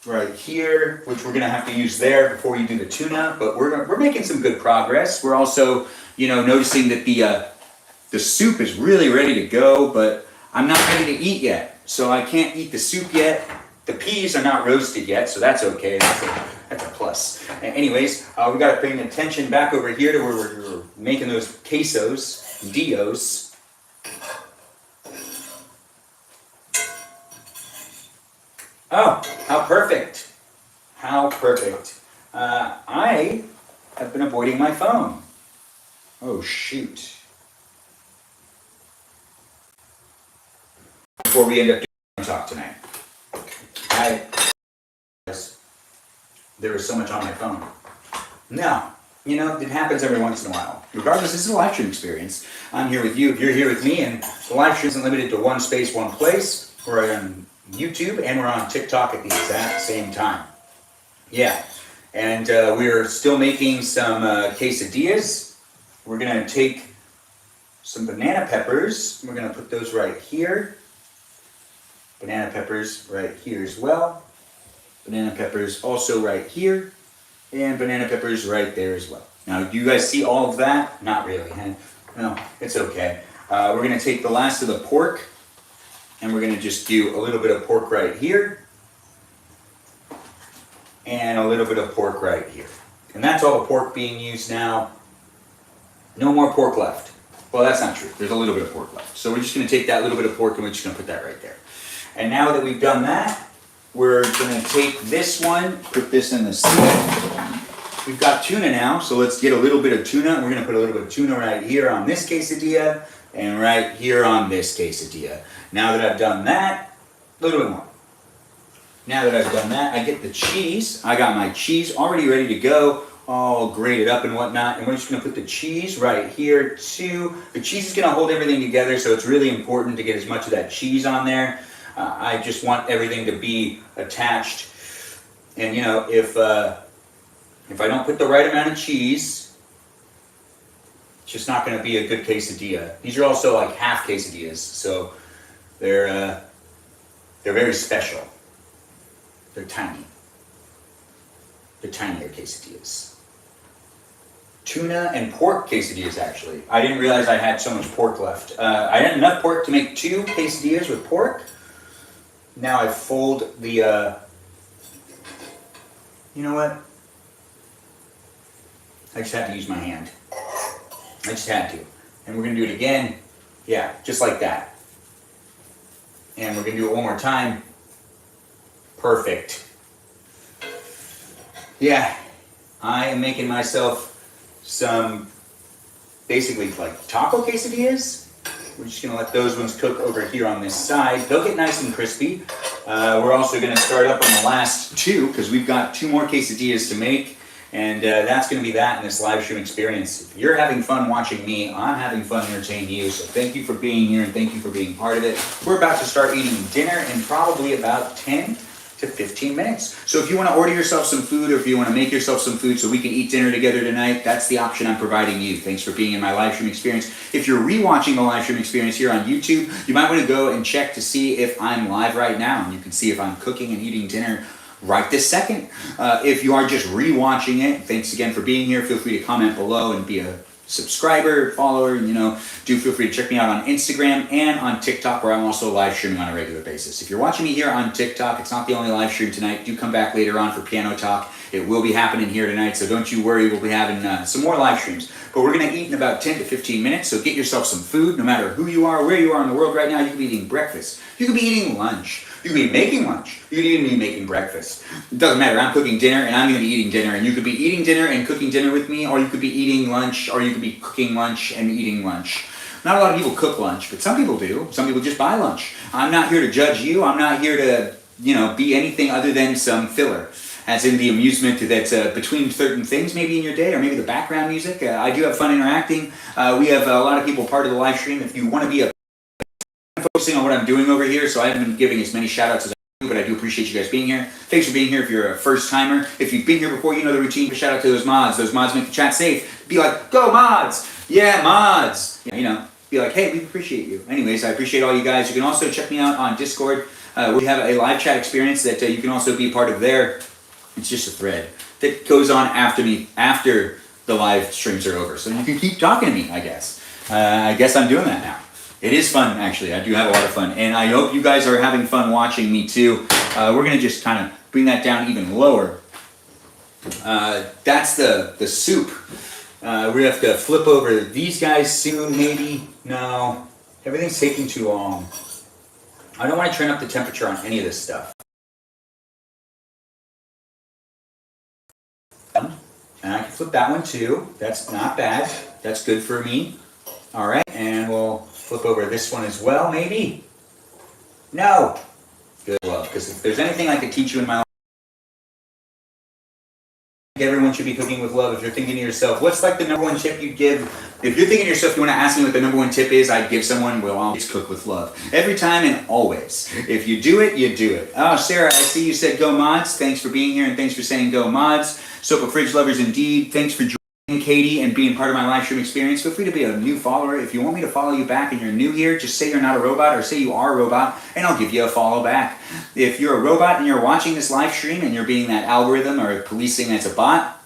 right here, which we're gonna have to use there before you do the tuna, but we're making some good progress. We're also, noticing that the soup is really ready to go, but I'm not ready to eat yet. So I can't eat the soup yet. The peas are not roasted yet, so that's okay. That's a plus. Anyways, we got to bring attention back over here to where we're making those dios. Oh, how perfect. How perfect. I have been avoiding my phone. Oh, shoot. Before we end up doing talk tonight. There was so much on my phone. Now, it happens every once in a while. Regardless, this is a live stream experience. I'm here with you. If you're here with me, and the live stream isn't limited to one space, one place. We're on YouTube and we're on TikTok at the exact same time. Yeah, and we're still making some quesadillas. We're gonna take some banana peppers. We're gonna put those right here. Banana peppers right here as well. Banana peppers also right here. And banana peppers right there as well. Now, do you guys see all of that? Not really, huh? No, it's okay. We're gonna take the last of the pork and we're gonna just do a little bit of pork right here. And a little bit of pork right here. And that's all the pork being used now. No more pork left. Well, that's not true. There's a little bit of pork left. So we're just gonna take that little bit of pork and we're just gonna put that right there. And now that we've done that, we're gonna take this one, put this in the sink. We've got tuna now, so let's get a little bit of tuna. We're gonna put a little bit of tuna right here on this quesadilla and right here on this quesadilla. Now that I've done that, a little bit more. Now that I've done that, I get the cheese. I got my cheese already ready to go, all grated up and whatnot. And we're just gonna put the cheese right here too. The cheese is gonna hold everything together, so it's really important to get as much of that cheese on there. I just want everything to be attached. And if I don't put the right amount of cheese, it's just not gonna be a good quesadilla. These are also like half quesadillas, so they're very special. They're tiny. They're tinier quesadillas. Tuna and pork quesadillas, actually. I didn't realize I had so much pork left. I had enough pork to make 2 quesadillas with pork. Now I fold the, you know what? I just had to use my hand. I just had to. And we're gonna do it again. Yeah, just like that. And we're gonna do it one more time. Perfect. Yeah, I am making myself some basically like taco quesadillas. We're just gonna let those ones cook over here on this side. They'll get nice and crispy. We're also gonna start up on the last 2 because we've got 2 more quesadillas to make. And that's gonna be that in this live stream experience. If you're having fun watching me, I'm having fun entertaining you. So thank you for being here and thank you for being part of it. We're about to start eating dinner in probably about 10 to 15 minutes. So if you want to order yourself some food or if you want to make yourself some food so we can eat dinner together tonight, that's the option I'm providing you. Thanks for being in my live stream experience. If you're rewatching the live stream experience here on YouTube, you might want to go and check to see if I'm live right now. And you can see if I'm cooking and eating dinner right this second. If you are just rewatching it, thanks again for being here. Feel free to comment below and be a subscriber, follower, do feel free to check me out on Instagram and on TikTok, where I'm also live streaming on a regular basis. If you're watching me here on TikTok, it's not the only live stream tonight. Do come back later on for piano talk. It will be happening here tonight, so don't you worry. We'll be having some more live streams. But we're going to eat in about 10 to 15 minutes, so get yourself some food. No matter who you are, where you are in the world right now, you could be eating breakfast. You could be eating lunch. You could be making lunch. You could even be making breakfast. It doesn't matter. I'm cooking dinner and I'm going to be eating dinner. And you could be eating dinner and cooking dinner with me, or you could be eating lunch, or you could be cooking lunch and eating lunch. Not a lot of people cook lunch, but some people do. Some people just buy lunch. I'm not here to judge you. I'm not here to, be anything other than some filler. As in the amusement that's between certain things maybe in your day, or maybe the background music. I do have fun interacting. We have a lot of people part of the live stream. If you want to be focusing on what I'm doing over here, so I haven't been giving as many shout outs as I do, but I do appreciate you guys being here. Thanks for being here if you're a first timer. If you've been here before, you know the routine. Shout out to those mods. Those mods make the chat safe. Be like, go mods! Yeah, mods! be like, hey, we appreciate you. Anyways, I appreciate all you guys. You can also check me out on Discord. We have a live chat experience that you can also be part of there. It's just a thread that goes on after the live streams are over. So you can keep talking to me, I guess. I guess I'm doing that now. It is fun, actually. I do have a lot of fun. And I hope you guys are having fun watching me, too. We're going to just kind of bring that down even lower. That's the soup. We're going to have to flip over these guys soon, maybe. No. Everything's taking too long. I don't want to turn up the temperature on any of this stuff. And I can flip that one, too. That's not bad. That's good for me. All right, and we'll flip over this one as well, maybe? No. Good love, because if there's anything I could teach you in my life, everyone should be cooking with love. If you're thinking to yourself, what's like the #1 tip you'd give? If you're thinking to yourself, you want to ask me what the #1 tip is, I'd give someone, well, always cook with love. Every time and always. If you do it, you do it. Oh, Sarah, I see you said go mods. Thanks for being here, and thanks for saying go mods. Sopa Fridge Lovers indeed. Thanks for joining Katie and being part of my live stream experience. Feel free to be a new follower. If you want me to follow you back and you're new here, just say you're not a robot or say you are a robot and I'll give you a follow back. If you're a robot and you're watching this live stream and you're being that algorithm or policing as a bot,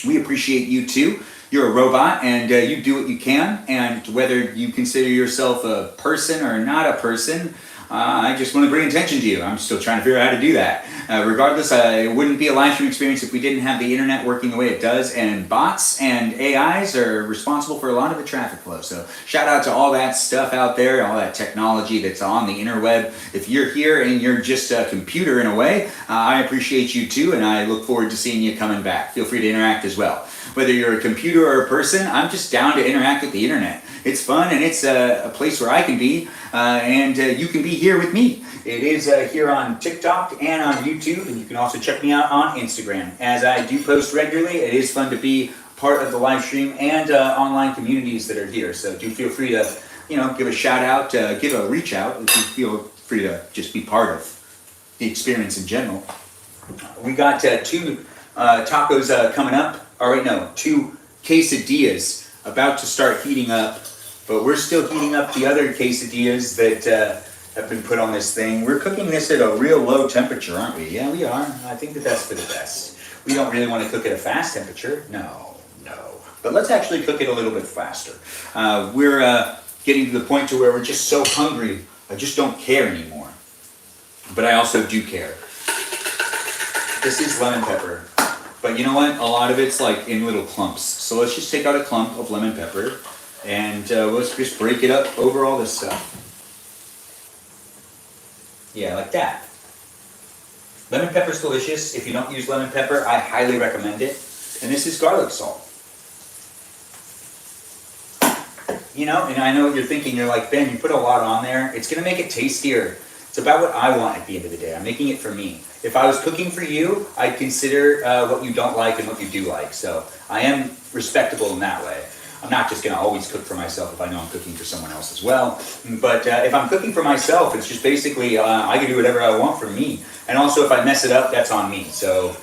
we appreciate you too. You're a robot and you do what you can, and whether you consider yourself a person or not a person, I just want to bring attention to you. I'm still trying to figure out how to do that. Regardless, it wouldn't be a live stream experience if we didn't have the internet working the way it does, and bots and AIs are responsible for a lot of the traffic flow. So shout out to all that stuff out there, all that technology that's on the interweb. If you're here and you're just a computer in a way, I appreciate you too, and I look forward to seeing you coming back. Feel free to interact as well. Whether you're a computer or a person, I'm just down to interact with the internet. It's fun, and it's a place where I can be, and you can be here with me. It is here on TikTok and on YouTube, and you can also check me out on Instagram. As I do post regularly, it is fun to be part of the live stream and online communities that are here. So do feel free to, give a shout out, give a reach out if you feel free to just be part of the experience in general. We got 2 tacos coming up. All right, no, 2 quesadillas about to start heating up, but we're still heating up the other quesadillas that have been put on this thing. We're cooking this at a real low temperature, aren't we? Yeah, we are. I think that's for the best. We don't really want to cook at a fast temperature. No. But let's actually cook it a little bit faster. We're getting to the point to where we're just so hungry, I just don't care anymore. But I also do care. This is lemon pepper. But you know what? A lot of it's like in little clumps. So let's just take out a clump of lemon pepper and let's just break it up over all this stuff. Yeah, like that. Lemon pepper's delicious. If you don't use lemon pepper, I highly recommend it. And this is garlic salt. And I know what you're thinking. You're like, Ben, you put a lot on there. It's going to make it tastier. It's about what I want at the end of the day. I'm making it for me. If I was cooking for you, I'd consider what you don't like and what you do like. So I am respectable in that way. I'm not just going to always cook for myself if I know I'm cooking for someone else as well. But if I'm cooking for myself, it's just basically I can do whatever I want for me. And also if I mess it up, that's on me. So,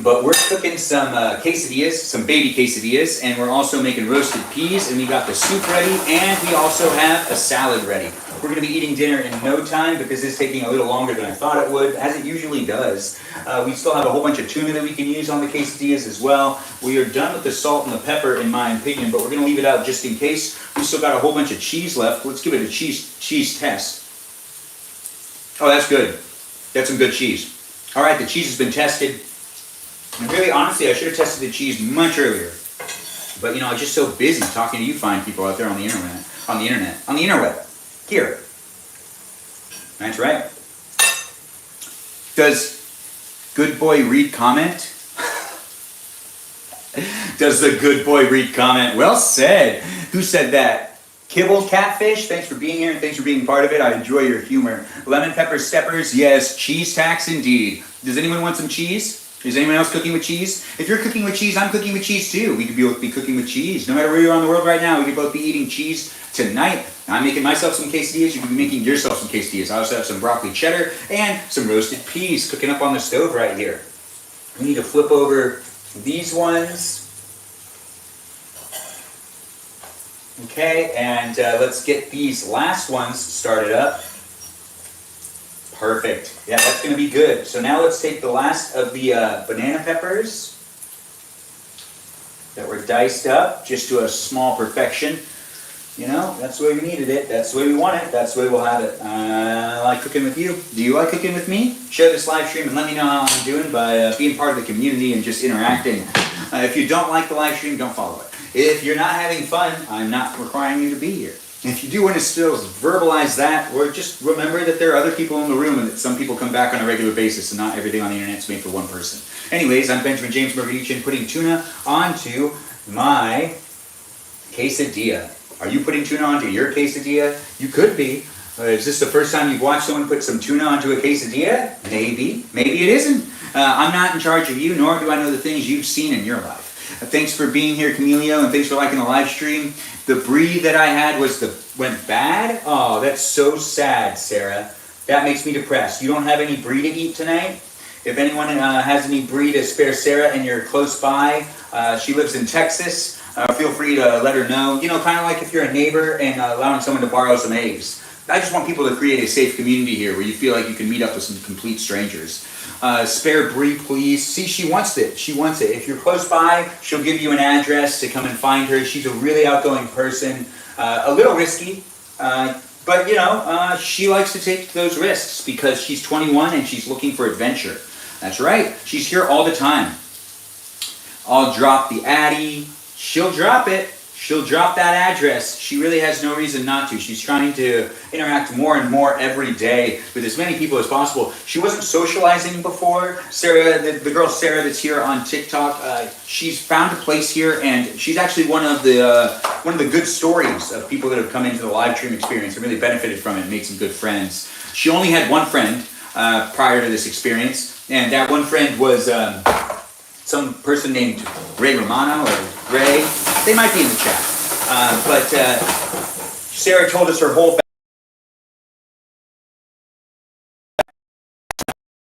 But we're cooking some quesadillas, some baby quesadillas, and we're also making roasted peas, and we got the soup ready, and we also have a salad ready. We're going to be eating dinner in no time because it's taking a little longer than I thought it would, as it usually does. We still have a whole bunch of tuna that we can use on the quesadillas as well. We are done with the salt and the pepper, in my opinion, but we're going to leave it out just in case. We still got a whole bunch of cheese left. Let's give it a cheese test. Oh, that's good. That's some good cheese. All right, the cheese has been tested. And really, honestly, I should have tested the cheese much earlier. But, I'm just so busy talking to you fine people out there on the interweb. Here. That's right. Does Good Boy read comment? Does the Good Boy read comment? Well said. Who said that? Kibble Catfish, thanks for being here and thanks for being part of it. I enjoy your humor. Lemon Pepper Steppers, yes. Cheese Tax indeed. Does anyone want some cheese? Is anyone else cooking with cheese? If you're cooking with cheese, I'm cooking with cheese too. We could both be cooking with cheese. No matter where you are in the world right now, we could both be eating cheese tonight. I'm making myself some quesadillas. You can be making yourself some quesadillas. I also have some broccoli cheddar and some roasted peas cooking up on the stove right here. We need to flip over these ones. Okay, and let's get these last ones started up. Perfect. Yeah, that's going to be good. So now let's take the last of the banana peppers that were diced up just to a small perfection. You know, that's the way we needed it. That's the way we want it. That's the way we'll have it. I like cooking with you. Do you like cooking with me? Share this live stream and let me know how I'm doing by being part of the community and just interacting. If you don't like the live stream, don't follow it. If you're not having fun, I'm not requiring you to be here. If you do want to still verbalize that, or just remember that there are other people in the room and that some people come back on a regular basis and not everything on the internet is made for one person. Anyways, I'm Benjamin James Magrdichian putting tuna onto my quesadilla. Are you putting tuna onto your quesadilla? You could be. Is this the first time you've watched someone put some tuna onto a quesadilla? Maybe. Maybe it isn't. I'm not in charge of you, nor do I know the things you've seen in your life. Thanks for being here, Camilio, and thanks for liking the live stream. The brie that I had went bad? Oh, that's so sad, Sarah. That makes me depressed. You don't have any brie to eat tonight? If anyone has any brie to spare Sarah and you're close by, she lives in Texas, feel free to let her know. You know, kind of like if you're a neighbor and allowing someone to borrow some eggs. I just want people to create a safe community here where you feel like you can meet up with some complete strangers. Spare brie, please. See, she wants it. She wants it. If you're close by, she'll give you an address to come and find her. She's a really outgoing person. A little risky, but you know, she likes to take those risks because she's 21 and she's looking for adventure. That's right. She's here all the time. I'll drop the Addy. She'll drop it. She'll drop that address. She really has no reason not to. She's trying to interact more and more every day with as many people as possible. She wasn't socializing before. Sarah, the girl Sarah that's here on TikTok, she's found a place here, and she's actually one of the good stories of people that have come into the live stream experience and really benefited from it and made some good friends. She only had one friend prior to this experience, and that one friend was some person named Ray Romano or Ray. They might be in the chat. But Sarah told us her whole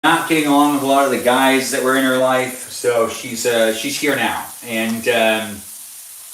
not getting along with a lot of the guys that were in her life, so she's here now. And I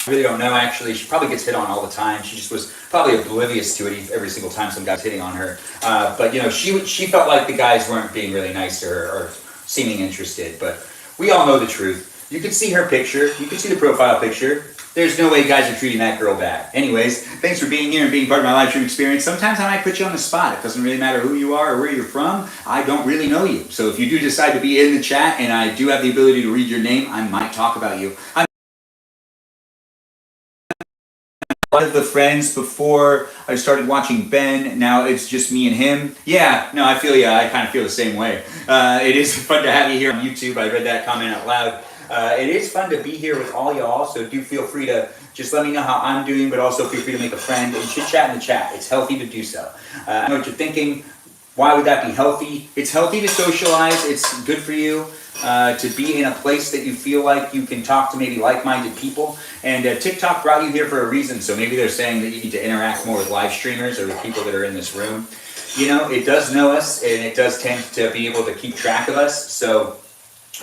really don't know, actually. She probably gets hit on all the time. She just was probably oblivious to it every single time some guy's hitting on her. But, you know, she felt like the guys weren't being really nice to her or seeming interested. But we all know the truth. You can see her picture. You can see the profile picture. There's no way guys are treating that girl bad. Anyways, thanks for being here and being part of my live stream experience. Sometimes I might put you on the spot. It doesn't really matter who you are or where you're from. I don't really know you. So if you do decide to be in the chat and I do have the ability to read your name, I might talk about you. I'm one of the friends before I started watching Ben. Now it's just me and him. Yeah, no, I feel I kind of feel the same way. It is fun to have you here on YouTube. I read that comment out loud. It is fun to be here with all y'all, so do feel free to just let me know how I'm doing, but also feel free to make a friend and chit-chat in the chat. It's healthy to do so. I know what you're thinking. Why would that be healthy? It's healthy to socialize. It's good for you to be in a place that you feel like you can talk to maybe like-minded people. And TikTok brought you here for a reason, so maybe they're saying that you need to interact more with live streamers or with people that are in this room. You know, it does know us, and it does tend to be able to keep track of us, so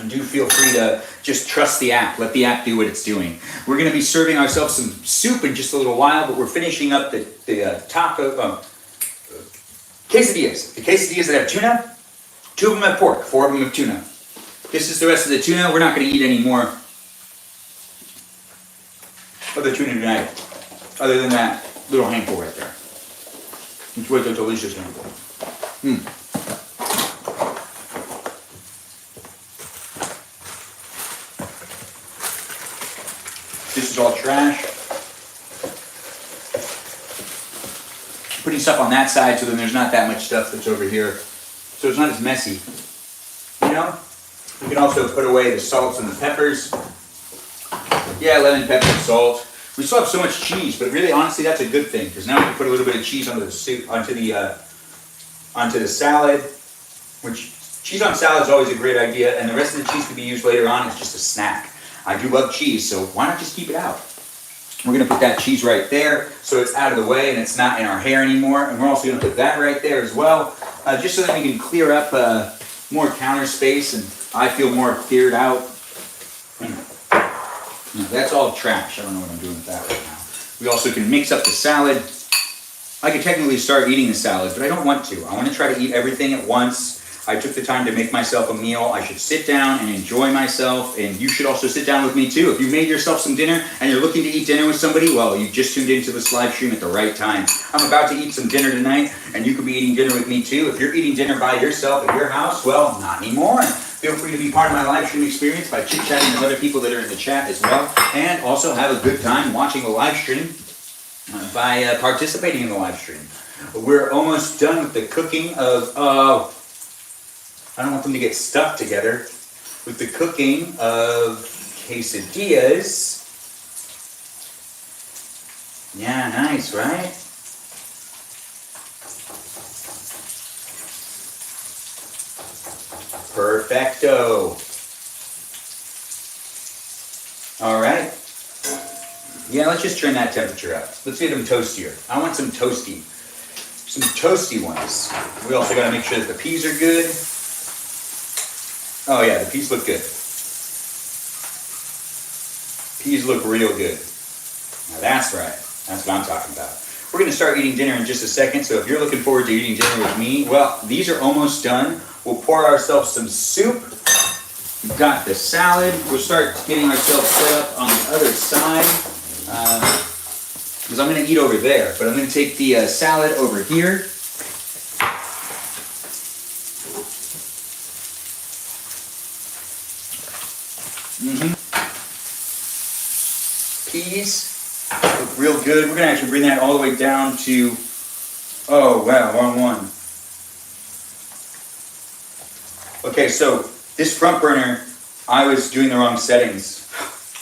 do feel free to just trust the app. Let the app do what it's doing. We're going to be serving ourselves some soup in just a little while, but we're finishing up the quesadillas. The quesadillas that have tuna, 2 of them have pork, 4 of them have tuna. This is the rest of the tuna. We're not going to eat any more of the tuna tonight, other than that little handful right there. Enjoy the delicious handful. This is all trash. Putting stuff on that side so then there's not that much stuff that's over here. So it's not as messy. You know? You can also put away the salts and the peppers. Yeah, lemon, pepper, salt. We still have so much cheese, but really, honestly, that's a good thing because now we can put a little bit of cheese onto the soup, onto the salad. Which cheese on salad is always a great idea, and the rest of the cheese can be used later on as just a snack. I do love cheese, so why not just keep it out? We're going to put that cheese right there so it's out of the way and it's not in our hair anymore. And we're also going to put that right there as well, just so that we can clear up more counter space and I feel more cleared out. That's all trash. I don't know what I'm doing with that right now. We also can mix up the salad. I could technically start eating the salad, but I don't want to. I want to try to eat everything at once. I took the time to make myself a meal. I should sit down and enjoy myself, and you should also sit down with me too. If you made yourself some dinner and you're looking to eat dinner with somebody, well, you just tuned into this live stream at the right time. I'm about to eat some dinner tonight, and you could be eating dinner with me too. If you're eating dinner by yourself at your house, well, not anymore. Feel free to be part of my live stream experience by chit-chatting with other people that are in the chat as well, and also have a good time watching the live stream by participating in the live stream. We're almost done with the cooking of, I don't want them to get stuck together, with the cooking of quesadillas. Yeah, nice, right? Perfecto. All right. Yeah, let's just turn that temperature up. Let's get them toastier. I want some toasty ones. We also got to make sure that the peas are good. Oh yeah, the peas look good. Peas look real good. Now that's right. That's what I'm talking about. We're going to start eating dinner in just a second, so if you're looking forward to eating dinner with me, well, these are almost done. We'll pour ourselves some soup. We've got the salad. We'll start getting ourselves set up on the other side. Because I'm going to eat over there, but I'm going to take the salad over here. Peas look real good. We're going to actually bring that all the way down to, oh wow, wrong one. Okay, so this front burner, I was doing the wrong settings.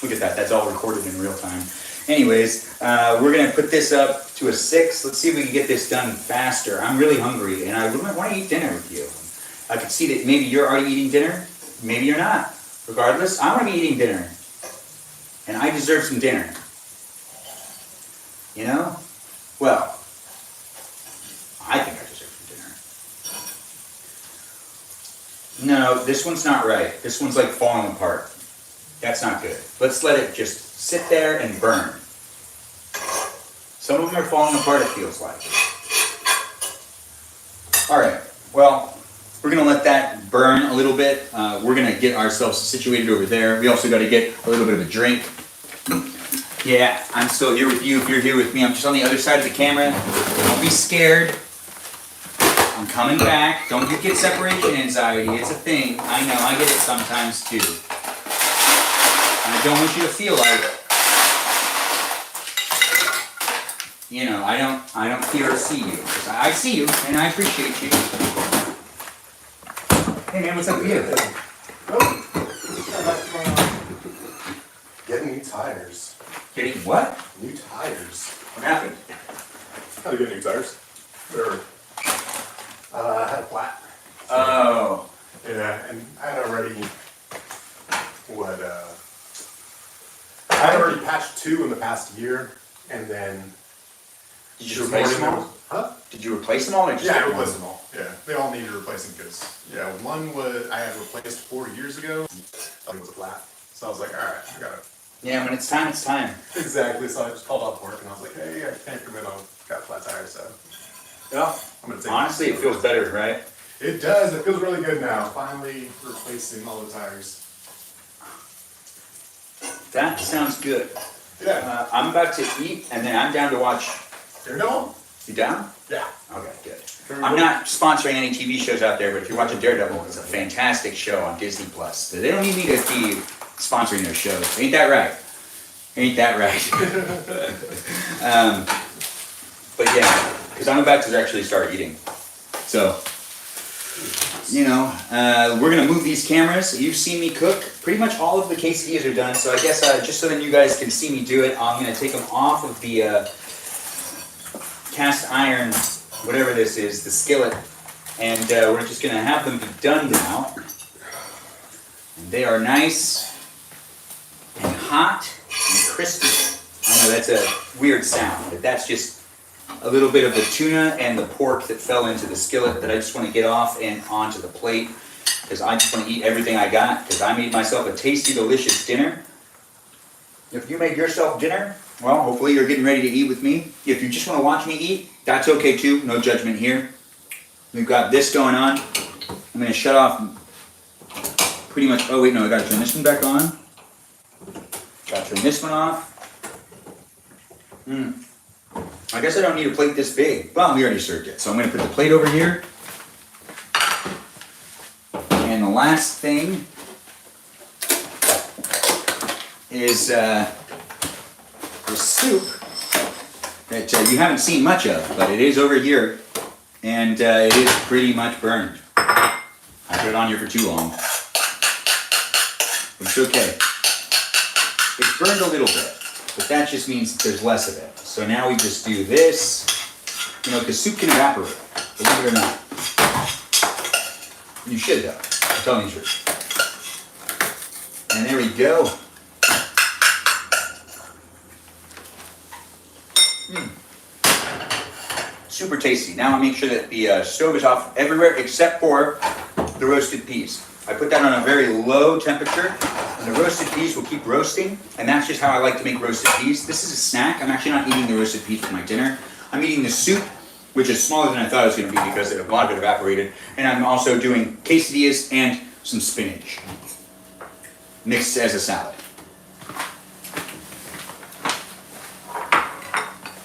Look at that, that's all recorded in real time. Anyways, we're going to put this up to a 6. Let's see if we can get this done faster. I'm really hungry, and I want to eat dinner with you. I can see that maybe you're already eating dinner. Maybe you're not. Regardless, I want to be eating dinner. And I deserve some dinner. You know? Well, I think I deserve some dinner. No, this one's not right. This one's like falling apart. That's not good. Let's let it just sit there and burn. Some of them are falling apart, it feels like. All right, well, we're gonna let that burn a little bit. We're gonna get ourselves situated over there. We also gotta get a little bit of a drink. Yeah, I'm still here with you if you're here with me. I'm just on the other side of the camera. Don't be scared. I'm coming back. Don't get separation anxiety. It's a thing. I know, I get it sometimes too. I don't want you to feel like, you know, I don't fear to see you. I see you, and I appreciate you. Hey man, what's up with you? Getting new tires. Getting what? New tires. What happened? How to get new tires? I had a flat. Oh. Yeah, and I had already, I had already patched 2 in the past year, and then... Did you replace them all? Huh? Did you replace them all? Or just Yeah, I replaced them all. Yeah, they all needed replacing because, yeah, one I had replaced 4 years ago. It was a flat. So I was like, alright, I gotta... Yeah, when it's time, it's time. Exactly, so I just called off work and I was like, hey, I can't commit on got a flat tire, so... Yeah. I'm gonna take Honestly, it feels better, right? It does, it feels really good now. Finally replacing all the tires. That sounds good. Yeah. I'm about to eat, and then I'm down to watch. Daredevil? You down? Yeah. Okay, good. I'm not sponsoring any TV shows out there, but if you're watching Daredevil, it's a fantastic show on Disney Plus. They don't need me to be sponsoring their shows. Ain't that right? Ain't that right? But yeah, because I'm about to actually start eating. So, you know, we're going to move these cameras. You've seen me cook. Pretty much all of the quesadillas are done. So I guess just so that you guys can see me do it, I'm going to take them off of the cast iron, whatever this is, the skillet. And we're just going to have them be done now. And they are nice and hot and crispy. I know that's a weird sound, but that's just a little bit of the tuna and the pork that fell into the skillet that I just want to get off and onto the plate because I just want to eat everything I got because I made myself a tasty, delicious dinner. If you made yourself dinner, Well, hopefully you're getting ready to eat with me. If you just want to watch me eat, that's okay too. No judgment here. We've got this going on. I'm going to shut off pretty much. Oh, wait, no, I got to turn this one back on. Got to turn this one off. I guess I don't need a plate this big. Well, we already served it. So I'm going to put the plate over here. And the last thing is the soup that you haven't seen much of, but it is over here, and it is pretty much burned. I put it on here for too long. It's okay. It's burned a little bit, but that just means that there's less of it. So now we just do this, you know, because soup can evaporate, believe it or not. You should though, I'm telling you the truth. And there we go. Super tasty. Now I make sure that the stove is off everywhere except for the roasted peas. I put that on a very low temperature, and the roasted peas will keep roasting, and that's just how I like to make roasted peas. This is a snack. I'm actually not eating the roasted peas for my dinner. I'm eating the soup, which is smaller than I thought it was going to be because a lot of it evaporated, and I'm also doing quesadillas and some spinach mixed as a salad.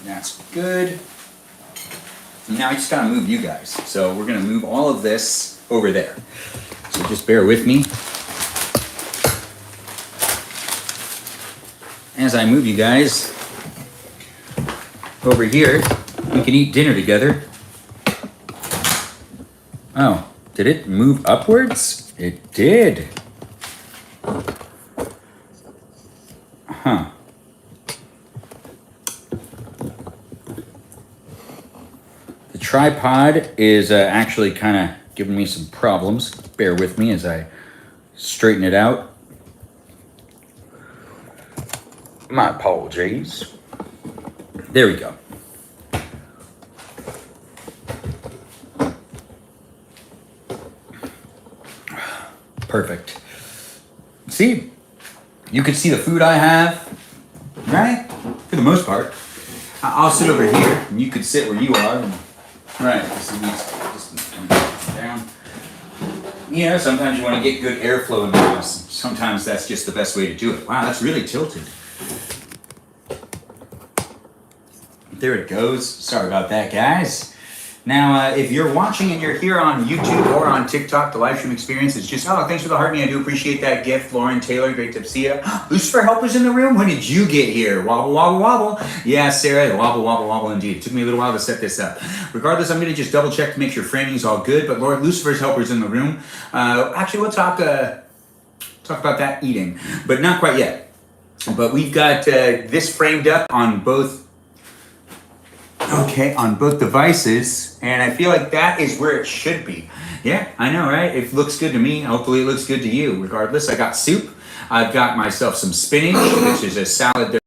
That's good. Now I just gotta move you guys. So we're gonna move all of this over there. So just bear with me. As I move you guys over here, we can eat dinner together. Oh, did it move upwards? It did. Huh. The tripod is actually kind of giving me some problems. Bear with me as I straighten it out. My apologies. There we go. Perfect. See, you can see the food I have, right? For the most part. I'll sit over here, and you could sit where you are. And, right, this is nice. Down. You know, sometimes you want to get good airflow in the house. Sometimes that's just the best way to do it. Wow, that's really tilted. There it goes. Sorry about that, guys. Now, if you're watching and you're here on YouTube or on TikTok, the live stream experience is just, oh, thanks for the heart me. I do appreciate that gift. Lauren Taylor, great to see you. Lucifer Helper's in the room. When did you get here? Wobble, wobble, wobble. Yeah, Sarah, wobble, wobble, wobble indeed. It took me a little while to set this up. Regardless, I'm going to just double check to make sure framing's all good. But Lord, Lucifer's Helper's in the room. Actually, we'll talk about that eating, but not quite yet. But we've got this framed up on both devices, and I feel like that is where it should be. Yeah, I know, right? It looks good to me. Hopefully it looks good to you. Regardless, I got soup. I've got myself some spinach, which is a salad,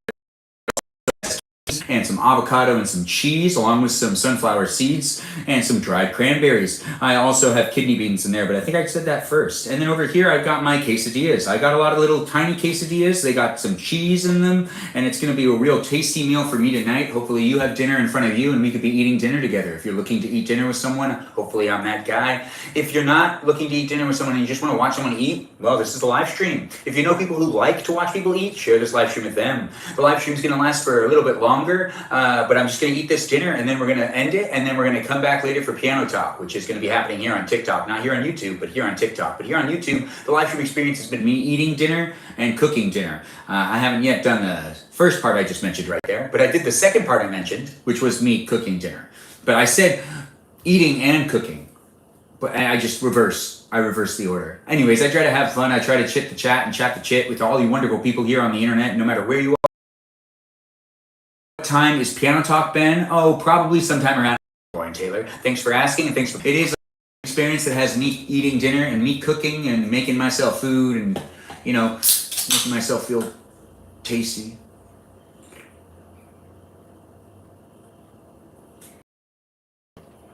and some avocado and some cheese, along with some sunflower seeds and some dried cranberries. I also have kidney beans in there, but I think I said that first. And then over here, I've got my quesadillas. I got a lot of little tiny quesadillas. They got some cheese in them, and it's going to be a real tasty meal for me tonight. Hopefully you have dinner in front of you, and we could be eating dinner together. If you're looking to eat dinner with someone, hopefully I'm that guy. If you're not looking to eat dinner with someone and you just want to watch someone eat, well, this is the live stream. If you know people who like to watch people eat, share this live stream with them. The live stream is going to last for a little bit longer, but I'm just going to eat this dinner, and then we're going to end it, and then we're going to come back later for piano talk, which is going to be happening here on TikTok. Not here on YouTube, but here on TikTok. But here on YouTube, the live stream experience has been me eating dinner and cooking dinner. I haven't yet done the first part I just mentioned right there, but I did the second part I mentioned, which was me cooking dinner. But I said eating and cooking, but I just reverse the order. Anyways, I try to have fun. I try to chit the chat and chat the chit with all you wonderful people here on the internet, no matter where you are. What time is piano talk, Ben? Oh, probably sometime around. Lauren Taylor, thanks for asking, and thanks for. It is an experience that has me eating dinner and me cooking and making myself food and, you know, making myself feel tasty.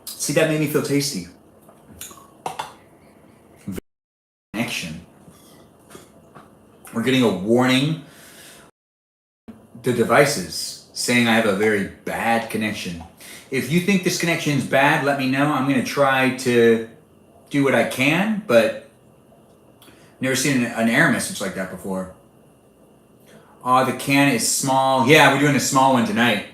See, that made me feel tasty. Connection. We're getting a warning the devices saying I have a very bad connection. If you think this connection is bad, let me know. I'm going to try to do what I can, but never seen an error message like that before. Oh, the can is small. Yeah, we're doing a small one tonight.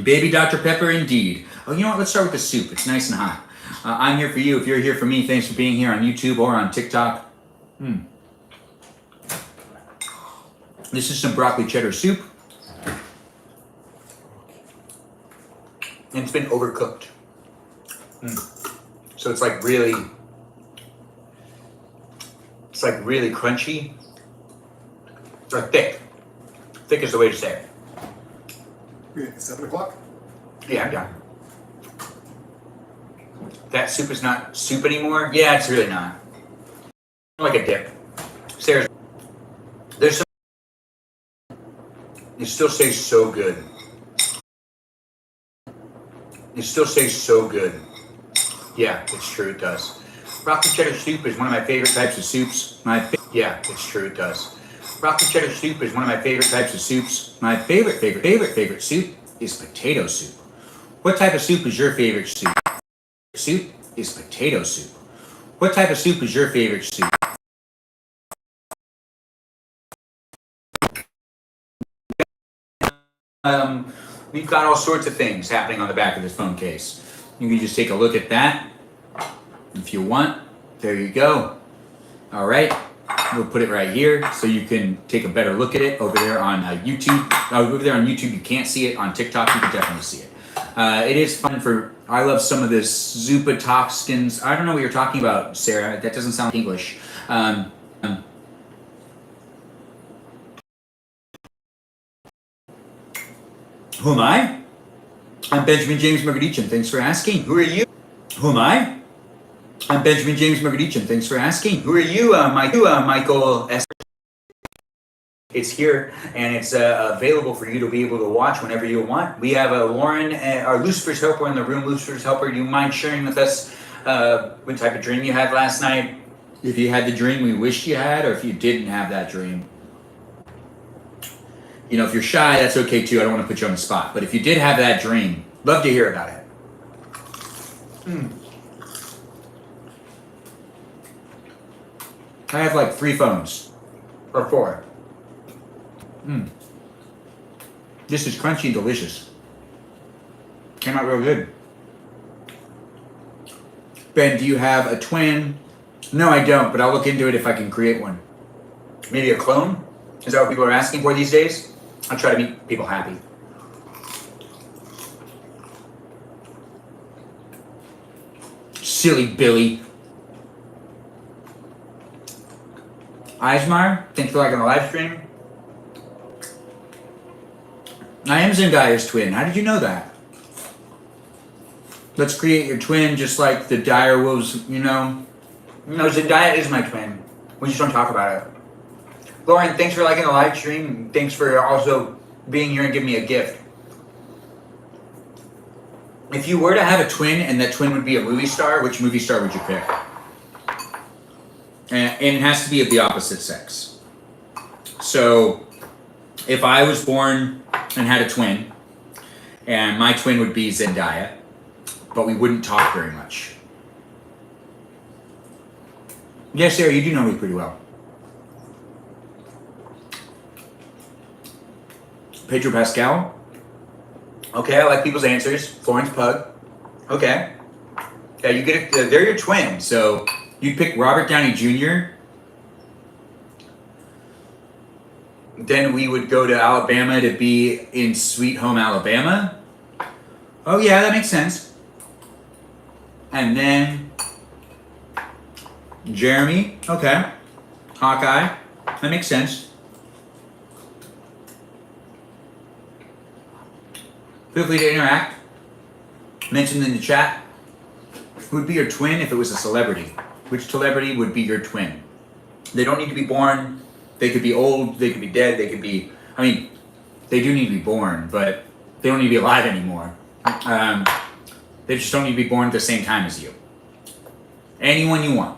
Baby Dr. Pepper, indeed. Oh, you know what? Let's start with the soup. It's nice and hot. I'm here for you. If you're here for me, thanks for being here on YouTube or on TikTok. This is some broccoli cheddar soup. And it's been overcooked. So it's like really crunchy. Or thick. Thick is the way to say it. It's 7 o'clock. Yeah, I'm done. That soup is not soup anymore? Yeah, it's really not. Like a dip. Sarah's, there's some, it still tastes so good. It still tastes so good. Yeah, it's true, it does. Broccoli cheddar soup is one of my favorite types of soups. Yeah, it's true, it does. Broccoli cheddar soup is one of my favorite types of soups. My favorite soup is potato soup. What type of soup is your favorite soup? Soup is potato soup. What type of soup is your favorite soup? We've got all sorts of things happening on the back of this phone case. You can just take a look at that if you want. There you go. All right. We'll put it right here so you can take a better look at it over there on YouTube. Over there on YouTube, you can't see it. On TikTok, you can definitely see it. It is fun for, I love some of this Zupa toxins. I don't know what you're talking about, Sarah. That doesn't sound English. Who am I? I'm Benjamin James Magrdichian. Thanks for asking. Who are you? Who am I? I'm Benjamin James Magrdichian. Thanks for asking. Who are you, Michael S? It's here, and it's available for you to be able to watch whenever you want. We have Lauren, our Lucifer's Helper in the room. Lucifer's Helper, do you mind sharing with us what type of dream you had last night? If you had the dream we wished you had, or if you didn't have that dream. You know, if you're shy, that's okay too. I don't want to put you on the spot. But if you did have that dream, love to hear about it. I have like 3 phones. Or 4. This is crunchy and delicious. Came out real good. Ben, do you have a twin? No, I don't, but I'll look into it if I can create one. Maybe a clone? Is that what people are asking for these days? I try to make people happy. Silly Billy. Eismar, thanks for liking the live stream. I am Zendaya's twin. How did you know that? Let's create your twin just like the dire wolves, you know. No, Zendaya is my twin. We just don't talk about it. Lauren, thanks for liking the live stream. Thanks for also being here and giving me a gift. If you were to have a twin and that twin would be a movie star, which movie star would you pick? And it has to be of the opposite sex. So, if I was born and had a twin, and my twin would be Zendaya, but we wouldn't talk very much. Yes, Sarah, you do know me pretty well. Pedro Pascal. Okay, I like people's answers. Florence Pugh. Okay. Yeah, you get it. They're your twin, so you'd pick Robert Downey Jr. Then we would go to Alabama to be in Sweet Home Alabama. Oh yeah, that makes sense. And then Jeremy. Okay. Hawkeye. That makes sense. Feel free to interact. Mention in the chat who would be your twin if it was a celebrity. Which celebrity would be your twin? They don't need to be born. They could be old. They could be dead. They could be, I mean, they do need to be born, but they don't need to be alive anymore. They just don't need to be born at the same time as you. Anyone you want.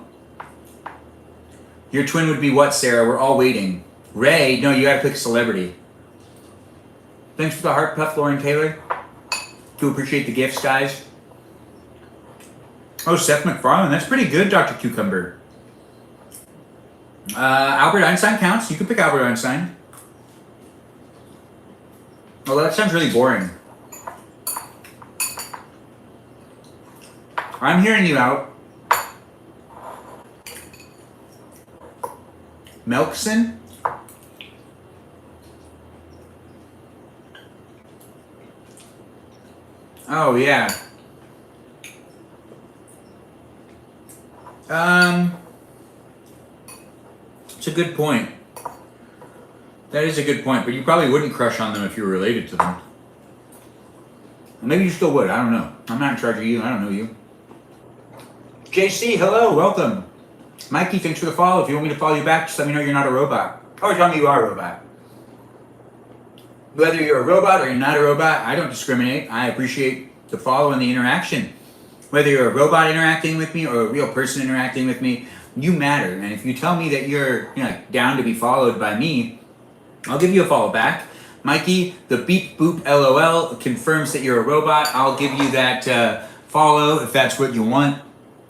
Your twin would be what, Sarah? We're all waiting. Ray, no, you gotta pick a celebrity. Thanks for the heart puff, Lauren Taylor. Do appreciate the gifts, guys. Oh, Seth MacFarlane. That's pretty good, Dr. Cucumber. Albert Einstein counts. You can pick Albert Einstein. Oh, that sounds really boring. I'm hearing you out. Melkson? Oh, yeah. It's a good point. That is a good point, but you probably wouldn't crush on them if you were related to them. Maybe you still would. I don't know. I'm not in charge of you. I don't know you. JC, hello. Welcome. Mikey, thanks for the follow. If you want me to follow you back, just let me know you're not a robot. Or tell me you are a robot. Whether you're a robot or you're not a robot, I don't discriminate. I appreciate the follow and the interaction. Whether you're a robot interacting with me or a real person interacting with me, you matter. And if you tell me that you're down to be followed by me, I'll give you a follow back. Mikey, the beep boop LOL confirms that you're a robot. I'll give you that follow if that's what you want.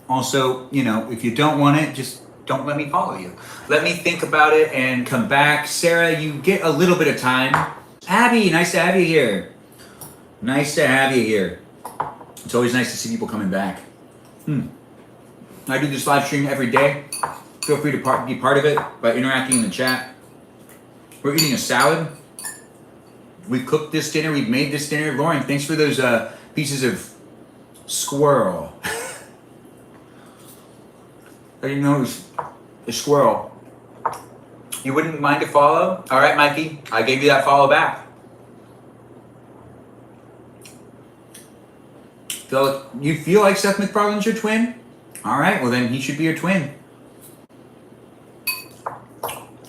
Also, if you don't want it, just don't let me follow you. Let me think about it and come back. Sarah, you get a little bit of time. Abby, nice to have you here. Nice to have you here. It's always nice to see people coming back. I do this live stream every day. Feel free to be part of it by interacting in the chat. We're eating a salad. We cooked this dinner. We've made this dinner. Lauren, thanks for those pieces of squirrel. I didn't know it was a squirrel. You wouldn't mind a follow? All right, Mikey. I gave you that follow back. You feel like Seth MacFarlane's your twin? All right, well then he should be your twin.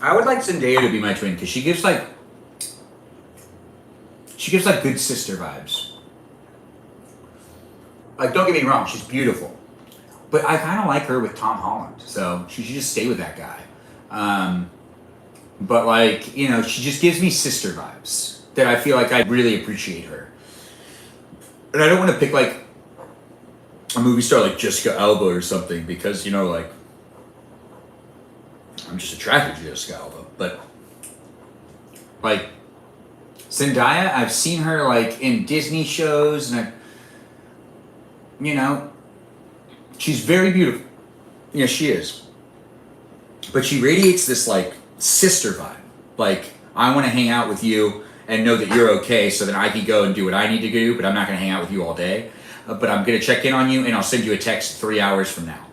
I would like Zendaya to be my twin because she gives like good sister vibes. Like, don't get me wrong, she's beautiful, but I kind of like her with Tom Holland, so she should just stay with that guy. But like, she just gives me sister vibes that I feel like I really appreciate her. And I don't want to pick like a movie star like Jessica Alba or something because, like, I'm just attracted to Jessica Alba. But like Zendaya, I've seen her like in Disney shows and she's very beautiful. Yeah, she is. But she radiates this like sister vibe. Like, I want to hang out with you and know that you're okay so that I can go and do what I need to do, but I'm not going to hang out with you all day. But I'm going to check in on you and I'll send you a text 3 hours from now.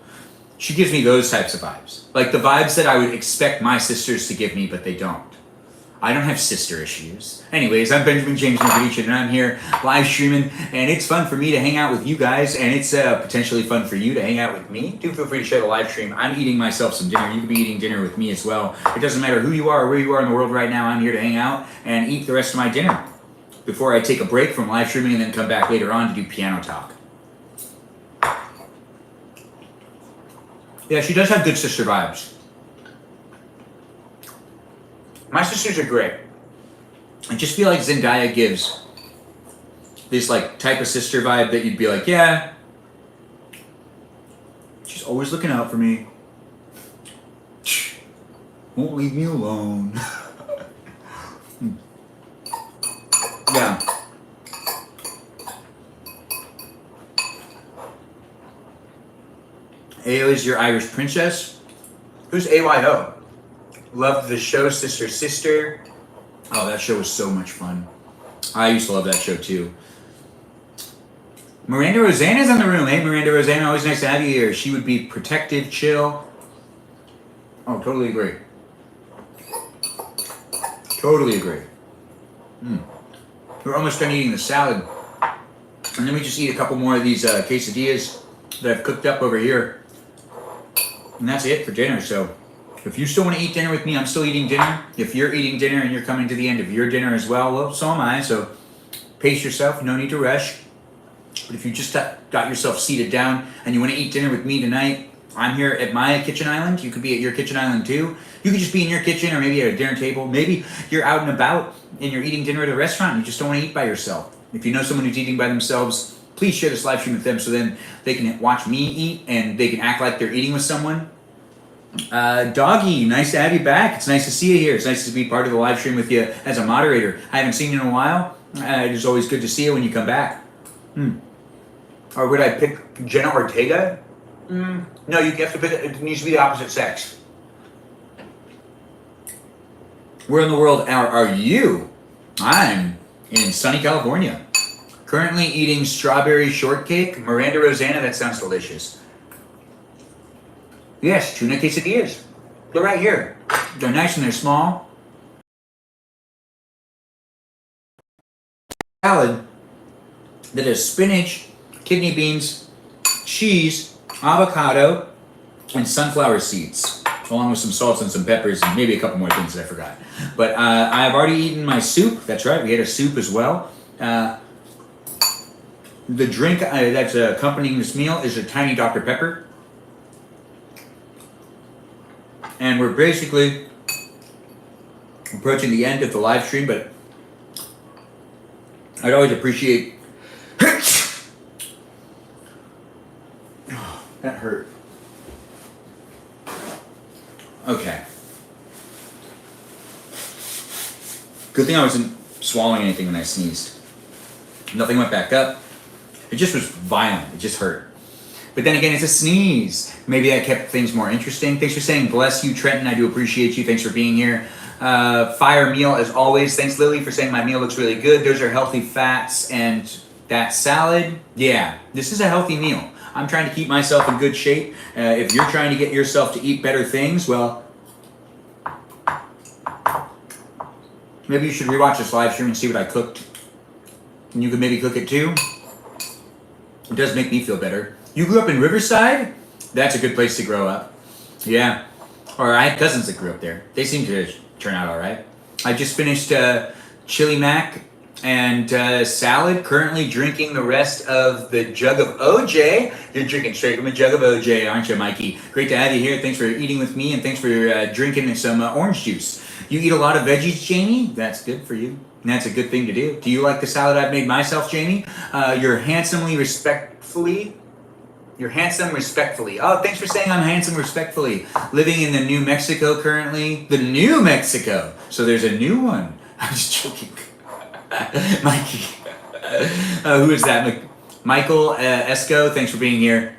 She gives me those types of vibes. Like the vibes that I would expect my sisters to give me, but they don't. I don't have sister issues. Anyways, I'm Benjamin James Magrdichian, and I'm here live streaming, and it's fun for me to hang out with you guys, and it's potentially fun for you to hang out with me. Do feel free to share the live stream. I'm eating myself some dinner. You can be eating dinner with me as well. It doesn't matter who you are or where you are in the world right now. I'm here to hang out and eat the rest of my dinner before I take a break from live streaming and then come back later on to do piano talk. Yeah, she does have good sister vibes. My sisters are great. I just feel like Zendaya gives this like type of sister vibe that you'd be like, yeah, she's always looking out for me. Won't leave me alone. Yeah. Ayo is your Irish princess. Who's AYO? Loved the show Sister Sister. Oh, that show was so much fun. I used to love that show too. Miranda Rosanna's in the room. Hey, Miranda Rosanna, always nice to have you here. She would be protective, chill. Oh, totally agree. Totally agree. We're almost done eating the salad. And then we just eat a couple more of these quesadillas that I've cooked up over here. And that's it for dinner, so if you still want to eat dinner with me, I'm still eating dinner. If you're eating dinner and you're coming to the end of your dinner as well, so am I. So pace yourself. No need to rush. But if you just got yourself seated down and you want to eat dinner with me tonight, I'm here at my kitchen island. You could be at your kitchen island too. You could just be in your kitchen or maybe at a dinner table. Maybe you're out and about and you're eating dinner at a restaurant and you just don't want to eat by yourself. If you know someone who's eating by themselves, please share this live stream with them so then they can watch me eat and they can act like they're eating with someone. Doggy, nice to have you back. It's nice to see you here. It's nice to be part of the live stream with you as a moderator. I haven't seen you in a while. It's always good to see you when you come back. Or would I pick Jenna Ortega? No, you have to pick. It needs to be the opposite sex. Where in the world are you? I'm in sunny California. Currently eating strawberry shortcake. Miranda Rosanna, that sounds delicious. Yes, tuna quesadillas. They're right here. They're nice and they're small. Salad that has spinach, kidney beans, cheese, avocado, and sunflower seeds, along with some salts and some peppers and maybe a couple more things that I forgot. But I've already eaten my soup. That's right, we had a soup as well. The drink that's accompanying this meal is a tiny Dr. Pepper. And we're basically approaching the end of the live stream, but I'd always appreciate... Oh, that hurt. Okay. Good thing I wasn't swallowing anything when I sneezed. Nothing went back up. It just was violent. It just hurt. But then again, it's a sneeze. Maybe that kept things more interesting. Thanks for saying bless you, Trenton. I do appreciate you. Thanks for being here. Fire meal as always. Thanks, Lily, for saying my meal looks really good. Those are healthy fats. And that salad, yeah, this is a healthy meal. I'm trying to keep myself in good shape. If you're trying to get yourself to eat better things, well, maybe you should rewatch this live stream and see what I cooked. And you could maybe cook it too. It does make me feel better. You grew up in Riverside? That's a good place to grow up. Yeah. Or I had cousins that grew up there. They seem to turn out all right. I just finished chili mac and salad. Currently drinking the rest of the jug of OJ. You're drinking straight from a jug of OJ, aren't you, Mikey? Great to have you here. Thanks for eating with me and thanks for drinking some orange juice. You eat a lot of veggies, Jamie? That's good for you. And that's a good thing to do. Do you like the salad I've made myself, Jamie? You're handsome respectfully. Oh, thanks for saying I'm handsome respectfully. Living in the New Mexico currently. The New Mexico. So there's a new one. I'm just joking. Mikey. Who is that? Michael Esco, thanks for being here.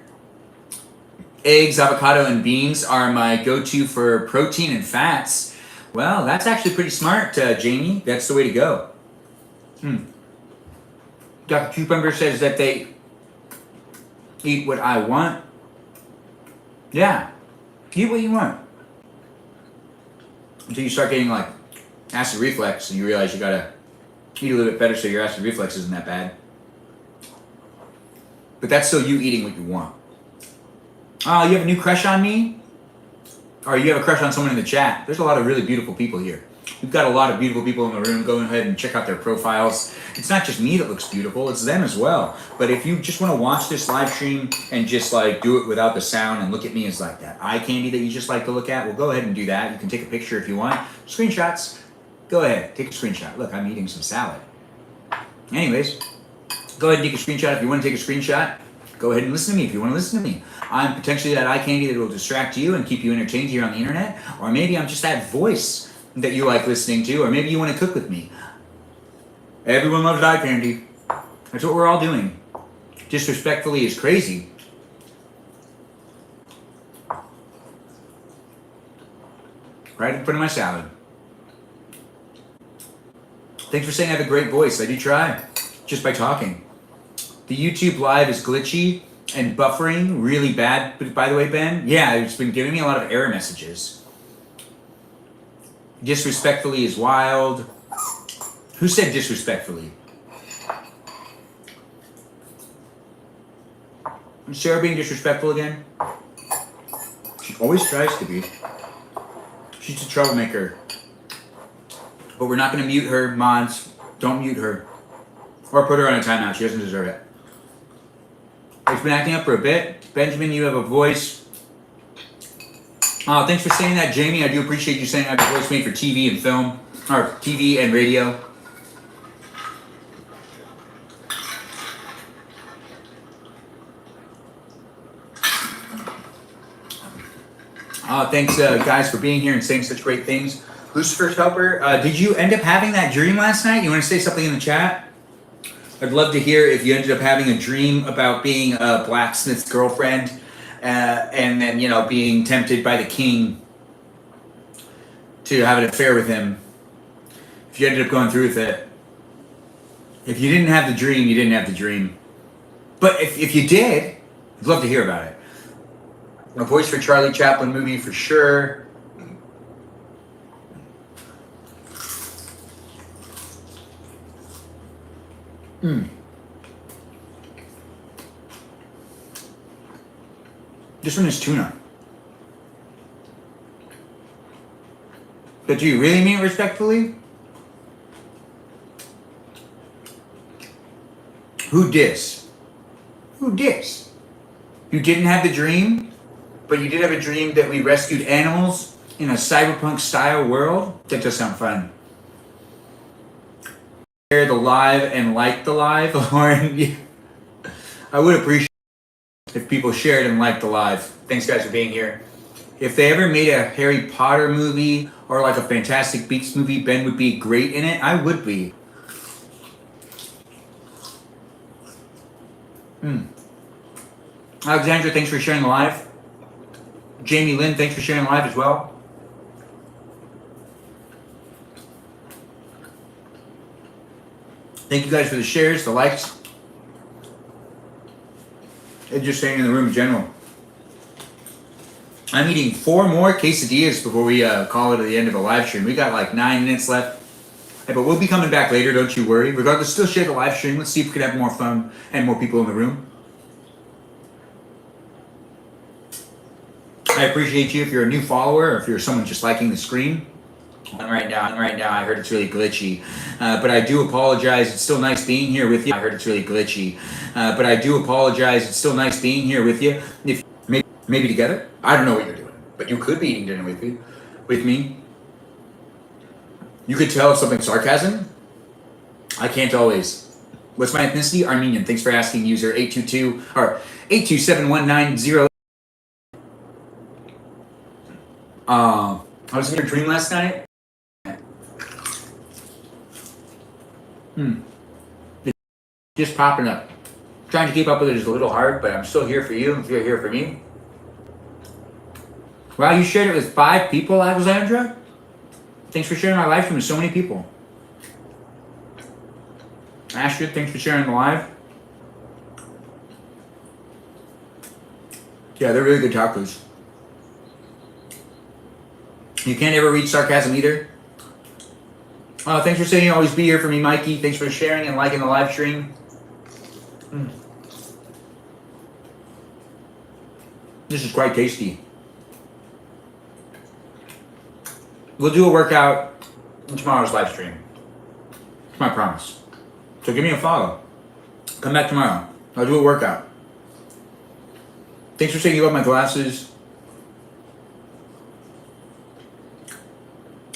Eggs, avocado, and beans are my go-to for protein and fats. Well, that's actually pretty smart, Jamie. That's the way to go. Dr. Cucumber says that they eat what I want. Yeah, eat what you want. Until you start getting like acid reflux and you realize you gotta eat a little bit better so your acid reflux isn't that bad. But that's still you eating what you want. Oh, you have a new crush on me? Or you have a crush on someone in the chat? There's a lot of really beautiful people here. We've got a lot of beautiful people in the room. Go ahead and check out their profiles. It's not just me that looks beautiful, it's them as well. But if you just want to watch this live stream and just like do it without the sound and look at me as like that eye candy that you just like to look at, well, go ahead and do that. You can take a picture if you want. Screenshots, go ahead, take a screenshot. Look, I'm eating some salad. Anyways, go ahead and take a screenshot if you want to take a screenshot. Go ahead and listen to me if you want to listen to me. I'm potentially that eye candy that will distract you and keep you entertained here on the internet. Or maybe I'm just that voice that you like listening to. Or maybe you want to cook with me. Everyone loves eye candy. That's what we're all doing. Disrespectfully is crazy. Right in front of my salad. Thanks for saying I have a great voice. I do try. Just by talking. The YouTube live is glitchy and buffering really bad. But by the way, Ben, yeah, it's been giving me a lot of error messages. Disrespectfully is wild. Who said disrespectfully? Is Sarah being disrespectful again? She always tries to be. She's a troublemaker. But we're not going to mute her, mods. Don't mute her. Or put her on a timeout. She doesn't deserve it. It's been acting up for a bit. Benjamin, you have a voice Thanks for saying that, Jamie. I do appreciate you saying I have a voice made for TV and film, or TV and radio. Thanks, guys, for being here and saying such great things. Lucifer's Helper, did you end up having that dream last night? You want to say something in the chat? I'd love to hear if you ended up having a dream about being a blacksmith's girlfriend and then, you know, being tempted by the king to have an affair with him. If you ended up going through with it. If you didn't have the dream, you didn't have the dream. But if you did, I'd love to hear about it. A voice for Charlie Chaplin movie for sure. This one is tuna. But do you really mean it respectfully? Who dis? Who dis? You didn't have the dream, but you did have a dream that we rescued animals in a cyberpunk style world? That does sound fun. Share the live and like the live, Lauren. I would appreciate if people shared and liked the live. Thanks, guys, for being here. If they ever made a Harry Potter movie or like a Fantastic Beasts movie, Ben would be great in it. I would be. Alexandra, thanks for sharing the live. Jamie Lynn, thanks for sharing the live as well. Thank you guys for the shares, the likes, and just staying in the room in general. I'm eating 4 more quesadillas before we call it at the end of the live stream. We got like 9 minutes left. Hey, but we'll be coming back later, don't you worry. Regardless, still share the live stream. Let's see if we can have more fun and more people in the room. I appreciate you if you're a new follower or if you're someone just liking the screen. Right now, I heard it's really glitchy. But I do apologize. It's still nice being here with you. I heard it's really glitchy. But I do apologize. It's still nice being here with you. If maybe together? I don't know what you're doing. But you could be eating dinner with me. You could tell if something's sarcasm. I can't always. What's my ethnicity? Armenian. Thanks for asking, user 822 or 8271908. I was in your dream last night. It's just popping up. Trying to keep up with it is a little hard, but I'm still here for you if you're here for me. Wow, you shared it with 5 people, Alexandra? Thanks for sharing my live stream with so many people. Astrid, thanks for sharing the live. Yeah, they're really good tacos. You can't ever reach sarcasm either. Thanks for saying you'll always be here for me, Mikey. Thanks for sharing and liking the live stream. This is quite tasty. We'll do a workout in tomorrow's live stream. It's my promise. So give me a follow. Come back tomorrow. I'll do a workout. Thanks for saying you love my glasses.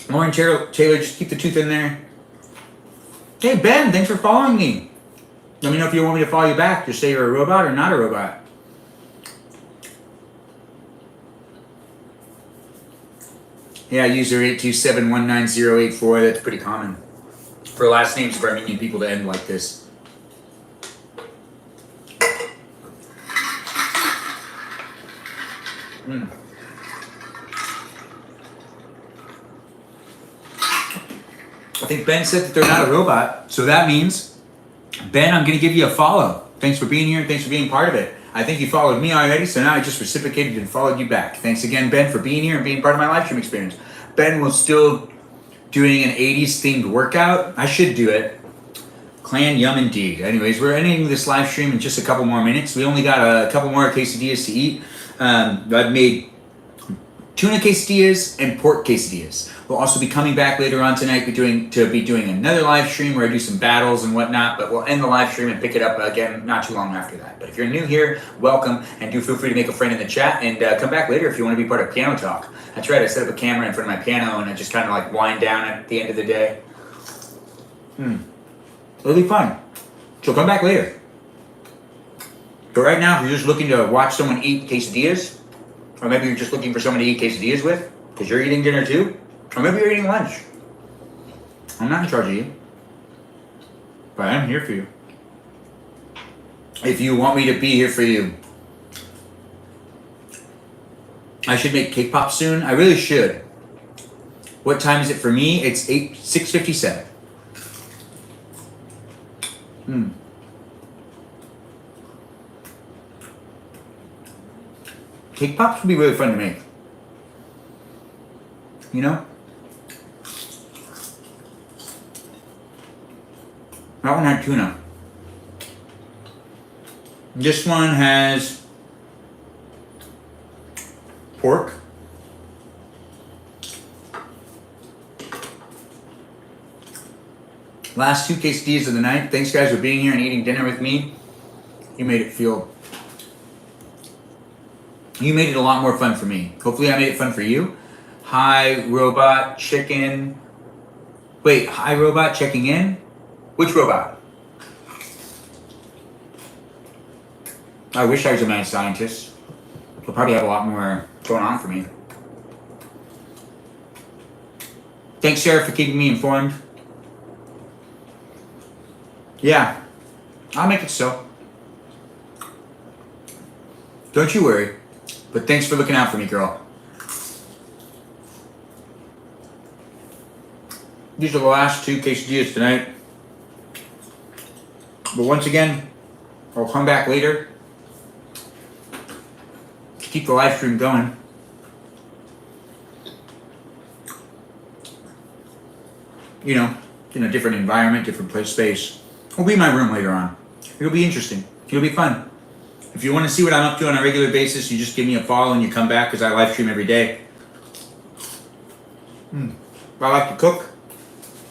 Lauren Taylor, just keep the tooth in there. Hey, Ben, thanks for following me. Let me know if you want me to follow you back. Just say you're a robot or not a robot. Yeah, user 827190884. That's pretty common for last names for Armenian people to end like this. I think Ben said that they're not a robot, so that means, Ben, I'm going to give you a follow. Thanks for being here, and thanks for being part of it. I think you followed me already, so now I just reciprocated and followed you back. Thanks again, Ben, for being here and being part of my live stream experience. Ben was still doing an 80s themed workout. I should do it. Clan yum indeed. Anyways, we're ending this live stream in just a couple more minutes. We only got a couple more quesadillas to eat. I've made tuna quesadillas and pork quesadillas. We'll also be coming back later on tonight to be doing another live stream where I do some battles and whatnot, but we'll end the live stream and pick it up again not too long after that. But if you're new here, welcome, and do feel free to make a friend in the chat, and come back later if you want to be part of Piano Talk. That's right, I set up a camera in front of my piano and I just kind of like wind down at the end of the day. It'll be fun. So come back later. But right now, if you're just looking to watch someone eat quesadillas, or maybe you're just looking for someone to eat quesadillas with, because you're eating dinner too, or maybe you're eating lunch. I'm not in charge of you, but I am here for you. If you want me to be here for you, I should make cake pops soon. I really should. What time is it for me? It's 6:57. Cake pops would be really fun to make. You know? That one had tuna. This one has pork. Last 2 quesadillas of the night. Thanks guys for being here and eating dinner with me. You made it a lot more fun for me. Hopefully I made it fun for you. Hi, robot chicken. Wait, hi, robot checking in? Which robot? I wish I was a mad scientist. He'll probably have a lot more going on for me. Thanks, Sarah, for keeping me informed. Yeah, I'll make it so. Don't you worry. But thanks for looking out for me, girl. These are the last 2 quesadillas tonight. But once again, I'll come back later to keep the live stream going. You know, in a different environment, different space. It'll be in my room later on. It'll be interesting. It'll be fun. If you want to see what I'm up to on a regular basis, you just give me a follow and you come back because I live stream every day. I like to cook.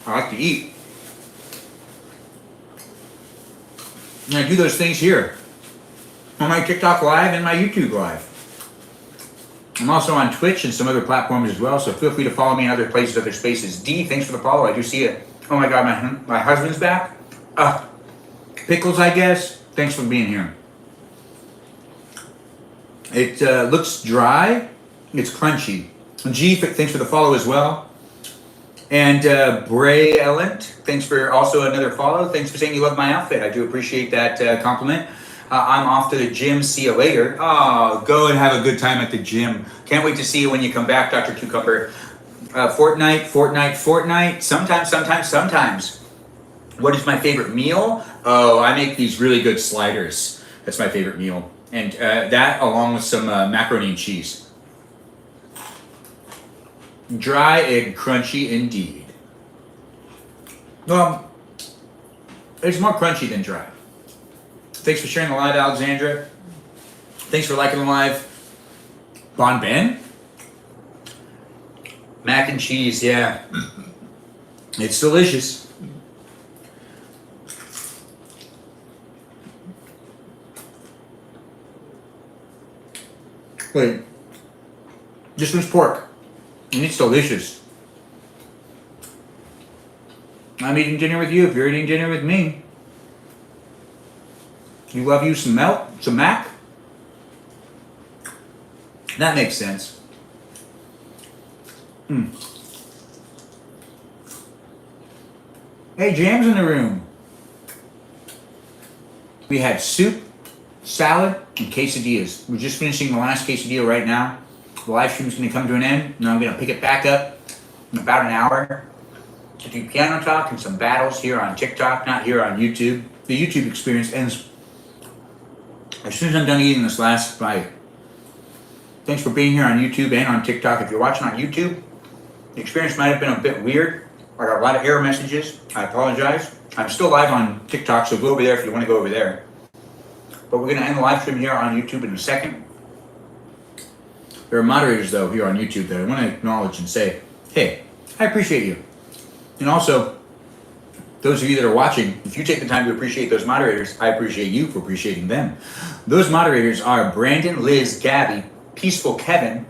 I like to eat. And I do those things here on my TikTok Live and my YouTube Live. I'm also on Twitch and some other platforms as well, so feel free to follow me in other places, other spaces. D, thanks for the follow. I do see it. Oh my God, my husband's back. Pickles, I guess. Thanks for being here. It looks dry. It's crunchy. G, thanks for the follow as well. And Bray Ellent, thanks for also another follow. Thanks for saying you love my outfit. I do appreciate that compliment. I'm off to the gym. See you later. Oh, go and have a good time at the gym. Can't wait to see you when you come back, Dr. Cucumber. Fortnite. Sometimes. What is my favorite meal? Oh, I make these really good sliders. That's my favorite meal. And that along with some macaroni and cheese. Dry and crunchy indeed. Well, it's more crunchy than dry. Thanks for sharing the live, Alexandra. Thanks for liking the live. Bon Ben? Mac and cheese, yeah. It's delicious. Wait. This one's pork. And it's delicious. I'm eating dinner with you if you're eating dinner with me. You love you some mac? That makes sense. Hey, Jam's in the room. We had soup, salad, and quesadillas. We're just finishing the last quesadilla right now. The live stream is going to come to an end, and I'm going to pick it back up in about an hour to do piano talk and some battles here on TikTok, not here on YouTube. The YouTube experience ends as soon as I'm done eating this last bite. Thanks for being here on YouTube and on TikTok. If you're watching on YouTube, the experience might have been a bit weird. I got a lot of error messages. I apologize. I'm still live on TikTok, so go over there if you want to go over there. But we're going to end the live stream here on YouTube in a second. There are moderators, though, here on YouTube that I want to acknowledge and say, hey, I appreciate you. And also, those of you that are watching, if you take the time to appreciate those moderators, I appreciate you for appreciating them. Those moderators are Brandon, Liz, Gabby, Peaceful Kevin,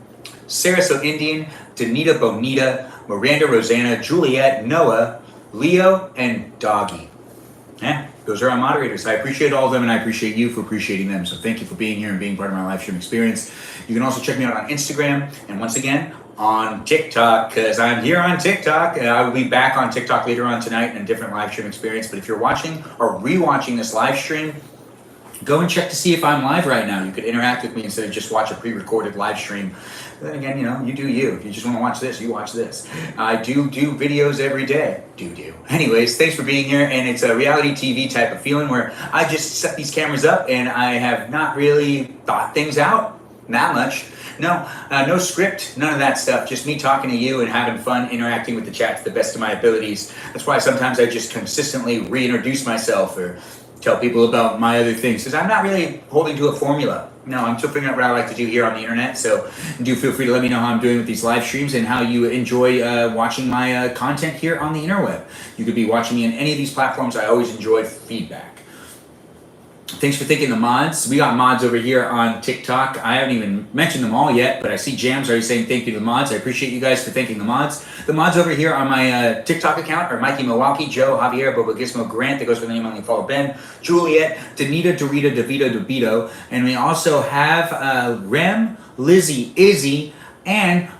Sarah So Indian, Danita Bonita, Miranda Rosanna, Juliet, Noah, Leo, and Doggy. Yeah, those are our moderators. I appreciate all of them, and I appreciate you for appreciating them. So thank you for being here and being part of my live stream experience. You can also check me out on Instagram, and once again, on TikTok, because I'm here on TikTok. I will be back on TikTok later on tonight in a different live stream experience. But if you're watching or rewatching this live stream, go and check to see if I'm live right now. You could interact with me instead of just watch a pre-recorded live stream. But then again, you do you. If you just want to watch this, you watch this. I do videos every day. Anyways, thanks for being here. And it's a reality TV type of feeling where I just set these cameras up and I have not really thought things out that much. No script, none of that stuff. Just me talking to you and having fun interacting with the chat to the best of my abilities. That's why sometimes I just consistently reintroduce myself or tell people about my other things, because I'm not really holding to a formula. No, I'm still figuring out what I like to do here on the internet. So do feel free to let me know how I'm doing with these live streams and how you enjoy watching my content here on the interweb. You could be watching me on any of these platforms. I always enjoy feedback. Thanks for thanking the mods. We got mods over here on TikTok. I haven't even mentioned them all yet, but I see Jams already saying thank you to the mods. I appreciate you guys for thanking the mods. The mods over here on my TikTok account are Mikey Milwaukee, Joe, Javier, Bobo Gizmo, Grant, that goes with the name on the follow Ben, Juliet, Danita, Dorita, DeVito, DeVito, and we also have Rem, Lizzie, Izzy, and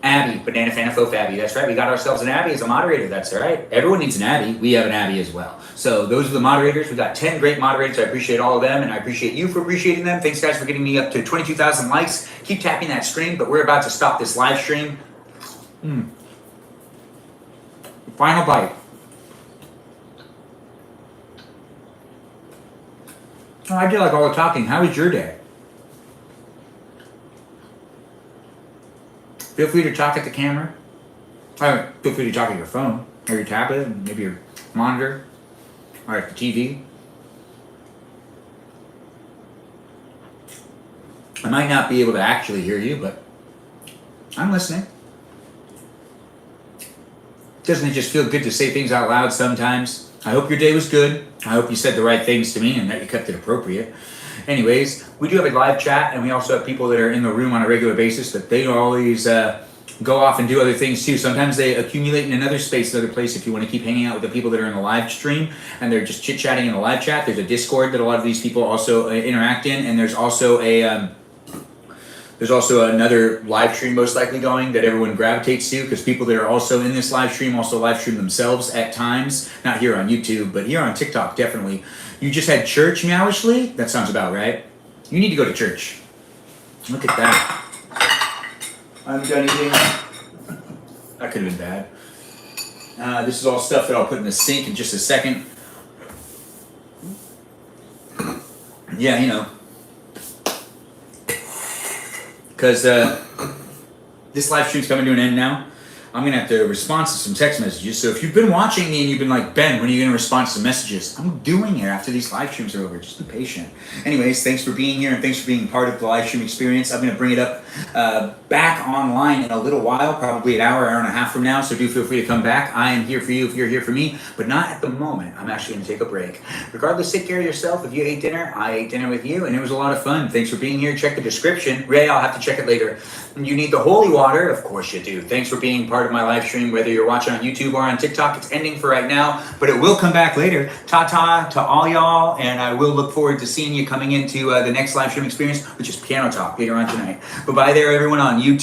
Abby, Banana Fan of Fabby. That's right. We got ourselves an Abby as a moderator. That's all right. Everyone needs an Abby. We have an Abby as well. So those are the moderators. We got 10 great moderators. I appreciate all of them, and I appreciate you for appreciating them. Thanks, guys, for getting me up to 22,000 likes. Keep tapping that screen, but we're about to stop this live stream. Final bite. Oh, I did like all the talking. How was your day? Feel free to talk at the camera. Feel free to talk at your phone or your tablet, and maybe your monitor, or at the TV. I might not be able to actually hear you, but I'm listening. Doesn't it just feel good to say things out loud sometimes? I hope your day was good. I hope you said the right things to me and that you kept it appropriate. Anyways, we do have a live chat, and we also have people that are in the room on a regular basis that they always go off and do other things too. Sometimes they accumulate in another space, another place. If you want to keep hanging out with the people that are in the live stream and they're just chit-chatting in the live chat, there's a Discord that a lot of these people also interact in, and there's also another live stream most likely going that everyone gravitates to, because people that are also in this live stream also live stream themselves at times. Not here on YouTube, but here on TikTok, definitely. You just had church, Meowishly? That sounds about right. You need to go to church. Look at that. I'm done eating. That could have been bad. This is all stuff that I'll put in the sink in just a second. Yeah, you know. Because this live stream's coming to an end now. I'm going to have to respond to some text messages. So if you've been watching me and you've been like, Ben, when are you going to respond to some messages? I'm doing it after these live streams are over. Just be patient. Anyways, thanks for being here and thanks for being part of the live stream experience. I'm going to bring it up back online in a little while, probably an hour and a half from now. So do feel free to come back. I am here for you if you're here for me, but not at the moment. I'm actually going to take a break. Regardless, take care of yourself. If you ate dinner, I ate dinner with you, and it was a lot of fun. Thanks for being here. Check the description. Ray, I'll have to check it later. You need the holy water? Of course you do. Thanks for being part of my live stream, whether you're watching on YouTube or on TikTok. It's ending for right now, but it will come back later. Ta-ta to all y'all, and I will look forward to seeing you coming into the next live stream experience, which is Piano Talk later on tonight. Bye-bye there, everyone on YouTube.